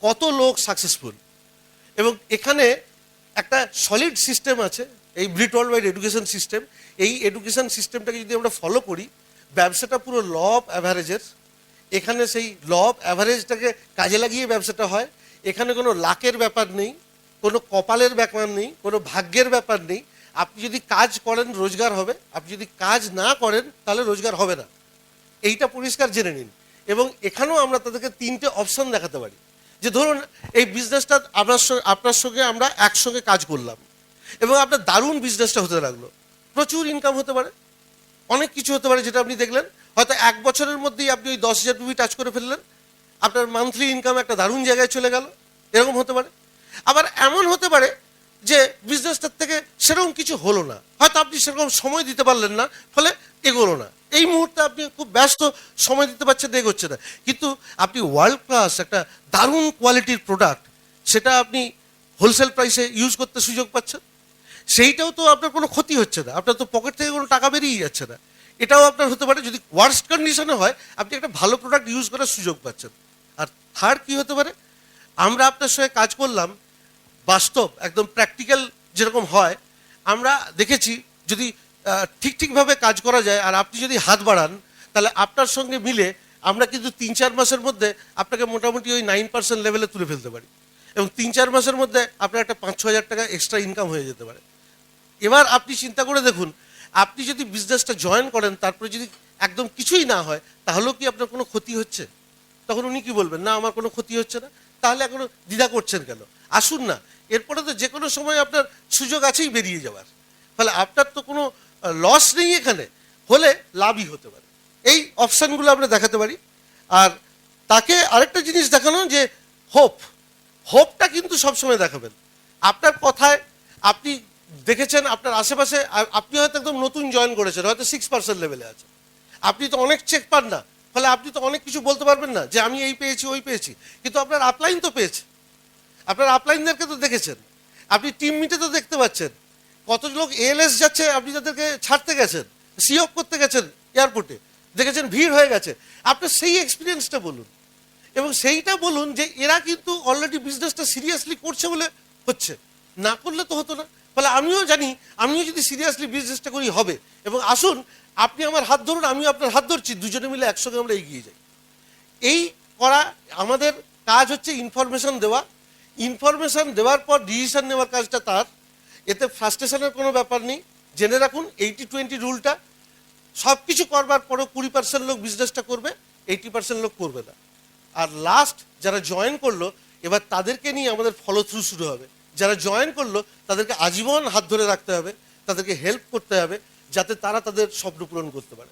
কত লোক সাকসেসফুল। এবং এখানে একটা সলিড সিস্টেম আছে, এই ব্রিট ওয়ার্ল্ড ওয়াইড এডুকেশন সিস্টেম। এই এডুকেশন সিস্টেমটাকে যদি আমরা ফলো করি, ব্যবসাটা পুরো ল অফ অ্যাভারেজের। এখানে সেই ল অফ অ্যাভারেজটাকে কাজে লাগিয়ে ব্যবসাটা হয়। এখানে কোনো লাকের ব্যাপার নেই, কোনো কপালের ব্যাপার নেই, কোনো ভাগ্যের ব্যাপার নেই। আপনি যদি কাজ করেন রোজগার হবে, আপনি যদি কাজ না করেন তাহলে রোজগার হবে না। এইটা পরিষ্কার জেনে নিন। এবং এখানেও আমরা তাদেরকে 3টে অপশন দেখাতে পারি যে ধরুন এই বিজনেসটা আপনার সঙ্গে আমরা একসঙ্গে কাজ করলাম এবং আপনার দারুণ বিজনেসটা হতে লাগলো, প্রচুর ইনকাম হতে পারে, অনেক কিছু হতে পারে যেটা আপনি দেখলেন। হয়তো 1 বছরের মধ্যেই আপনি ওই 10,000 রুপি টাচ করে ফেললেন, আপনার মান্থলি ইনকাম একটা দারুণ জায়গায় চলে গেল, এরকম হতে পারে। আবার এমন হতে পারে যে বিজনেসটার থেকে সেরকম কিছু হলো না, হয়তো আপনি সেরকম সময় দিতে পারলেন না, ফলে এগোলো না। এই মুহূর্তে আপনি খুব ব্যস্ত, সময় দিতে পারছেন, এগোচ্ছে না, কিন্তু আপনি ওয়ার্ল্ড ক্লাস একটা দারুণ কোয়ালিটির প্রোডাক্ট সেটা আপনি হোলসেল প্রাইসে ইউজ করতে সুযোগ পাচ্ছেন। সেইটাও তো আপনার কোনো ক্ষতি হচ্ছে না, আপনার তো পকেট থেকে কোনো টাকা বেরিয়ে যাচ্ছে না। এটাও আপনার হতে পারে যদি ওয়ার্স্ট কন্ডিশনে হয়, আপনি একটা ভালো প্রোডাক্ট ইউজ করার সুযোগ পাচ্ছেন। আর থার্ড কি হতে পারে, আমরা আপনার সঙ্গে কাজ করলাম, বাস্তব একদম প্র্যাকটিক্যাল যেরকম হয়, আমরা দেখেছি যদি ঠিকভাবে কাজ করা যায় আর আপনি যদি হাত বাড়ান, তাহলে আপনার সঙ্গে মিলে আমরা কিন্তু 3-4 মাসের মধ্যে আপনাকে মোটামুটি ওই 9% লেভেলে তুলে ফেলতে পারি, এবং 3-4 মাসের মধ্যে আপনার একটা 5-6 হাজার টাকা এক্সট্রা ইনকাম হয়ে যেতে পারে। এবার আপনি চিন্তা করে দেখুন, আপনি যদি বিজনেসটা জয়েন করেন তারপরে যদি একদম কিছুই না হয়, তাহলেও কি আপনার কোনো ক্ষতি হচ্ছে? তখন উনি কি বলবেন, না আমার কোনো ক্ষতি হচ্ছে না, তাহলে এখনো দ্বিধা করছেন কেন? আসুন না, এরপরে তো যে কোনো সময় আপনার সুযোগ আছেই বেরিয়ে যাওয়ার, ফলে আপনার তো কোনো লস নেই, এখানে হলে লাভই হতে পারে। এই অপশানগুলো আমরা দেখাতে পারি। আর তাকে আরেকটা জিনিস দেখানো যে হোপটা কিন্তু সবসময় দেখাবেন। আপনার কথায় আপনি দেখেছেন আপনার আশেপাশে, আপনি হয়তো একদম নতুন জয়েন করেছেন, হয়তো 6% লেভেলে আছে, আপনি তো অনেক চেক পান না, ফলে আপনি তো অনেক কিছু বলতে পারবেন না যে আমি এই পেয়েছি ওই পেয়েছি, কিন্তু আপনার আপলাইন তো পেয়েছে, আপনার আপলাইনদেরকে তো দেখেছেন, আপনি টিম মিটে তো দেখতে পাচ্ছেন কত লোক এএলএস যাচ্ছে, আপনি তাদেরকে ছাড়তে গেছেন, সি অফ করতে গেছেন এয়ারপোর্টে, দেখেছেন ভিড় হয়ে গেছে, আপনার সেই এক্সপিরিয়েন্সটা বলুন, এবং সেইটা বলুন যে এরা কিন্তু অলরেডি বিজনেসটা সিরিয়াসলি করছে বলে হচ্ছে, না করলে তো হতো না। ফলে আমিও জানি, আমিও যদি সিরিয়াসলি বিজনেসটা করি হবে। এবং আসুন আপনি আমার হাত ধরুন, আমি আপনার হাত ধরছি, দুজনে মিলে একসঙ্গে আমরা এগিয়ে যাই। এই করা আমাদের কাজ হচ্ছে ইনফরমেশন দেওয়া। ইনফরমেশন দেওয়ার পর ডিসিশন নেওয়ার কাজটা তার। এতে ফ্রাস্ট্রেশনের কোনো ব্যাপার নেই। জেনে রাখুন 80-20 রুলটা, সব কিছু করবার পরেও 20% লোক বিজনেসটা করবে, 80% লোক করবে না। আর লাস্ট যারা জয়েন করলো, এবার তাদেরকে নিয়ে আমাদের ফলো থ্রু শুরু হবে। যারা জয়েন করলো তাদেরকে আজীবন হাত ধরে রাখতে হবে, তাদেরকে হেল্প করতে হবে যাতে তারা তাদের স্বপ্ন পূরণ করতে পারে।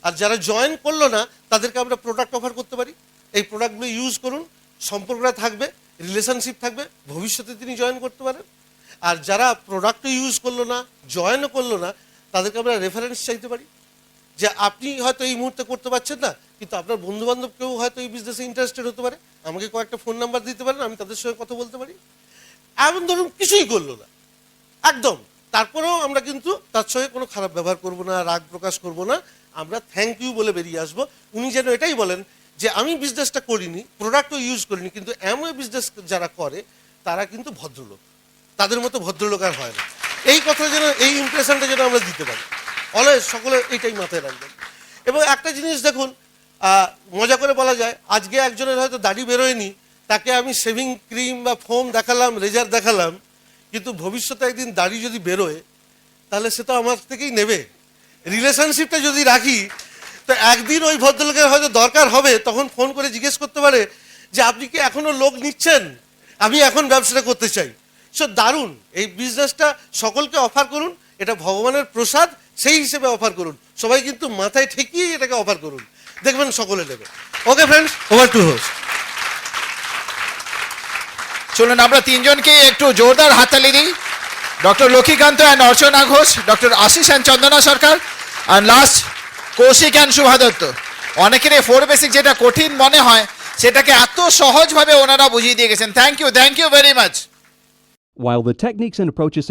আর যারা জয়েন করলো না তাদেরকে আমরা প্রোডাক্ট অফার করতে পারি, এই প্রোডাক্টগুলো ইউজ করুন, সম্পর্কটা থাকবে, রিলেশনশিপ থাকবে, ভবিষ্যতে তিনি জয়েন করতে পারেন। আর যারা প্রোডাক্টও ইউজ করলো না, জয়েনও করলো না, তাদেরকে আমরা রেফারেন্স চাইতে পারি, যে আপনি হয়তো এই মুহূর্তে করতে পারছেন না, কিন্তু আপনার বন্ধু বান্ধব কেউ হয়তো এই বিজনেসে ইন্টারেস্টেড হতে পারে, আমাকে কয়েকটা ফোন নাম্বার দিতে পারেন, আমি তাদের সঙ্গে কথা বলতে পারি। এমন ধরুন কিছুই করলো না একদম, তারপরেও আমরা কিন্তু তার সঙ্গে কোনো খারাপ ব্যবহার করব না, রাগ প্রকাশ করব না, আমরা থ্যাংক ইউ বলে বেরিয়ে আসবো। উনি যেন এটাই বলেন যে আমি বিজনেসটা করিনি, প্রোডাক্টও ইউজ করিনি, কিন্তু এমন বিজনেস যারা করে তারা কিন্তু ভদ্রলোক, তাদের মতো ভদ্রলোক আর হয় না। এই কথা যেন, এই ইমপ্রেশনটা যেন আমরা দিতে পারি, অলওয়েজ সকলে এইটাই মাথায় রাখবেন। এবং একটা জিনিস দেখুন, মজা করে বলা যায়, আজকে একজনের হয়তো দাড়ি বেরোয়নি, তাকে আমি শেভিং ক্রিম বা ফোম দেখালাম, রেজার দেখালাম, কিন্তু ভবিষ্যতে একদিন দাড়ি যদি বেরোয় তাহলে সে তো আমার থেকেই নেবে। রিলেশনশিপটা যদি রাখি তো একদিন ওই ভদ্রলোকের হয়তো দরকার হবে, তখন ফোন করে জিজ্ঞেস করতে পারে যে আপনি কি এখনো লোক নিচ্ছেন, আমি এখন ব্যবসাটা করতে চাই। সো দারুণ, এই বিজনেসটা সকলকে অফার করুন, এটা ভগবানের প্রসাদ, সেই হিসেবে অফার করুন, সবাই কিন্তু মাথায় ঠেকিয়ে এটাকে অফার করুন, দেখবেন সকলে নেবে। Okay friends, over to host. চলুন আমরা তিনজনকে একটু জোরদার হাততালি দিই। Doctor Lakshmikanta and Archana Ghosh, doctor Ashis and Chandana Sarkar, and last Kaushik and Shubha Dutta. অনেকের এই 4 বেসিক যেটা কঠিন মনে হয় সেটাকে এত সহজভাবে ওনারা বুঝিয়ে দিয়ে গেছেন। Thank you very much. While the techniques and approaches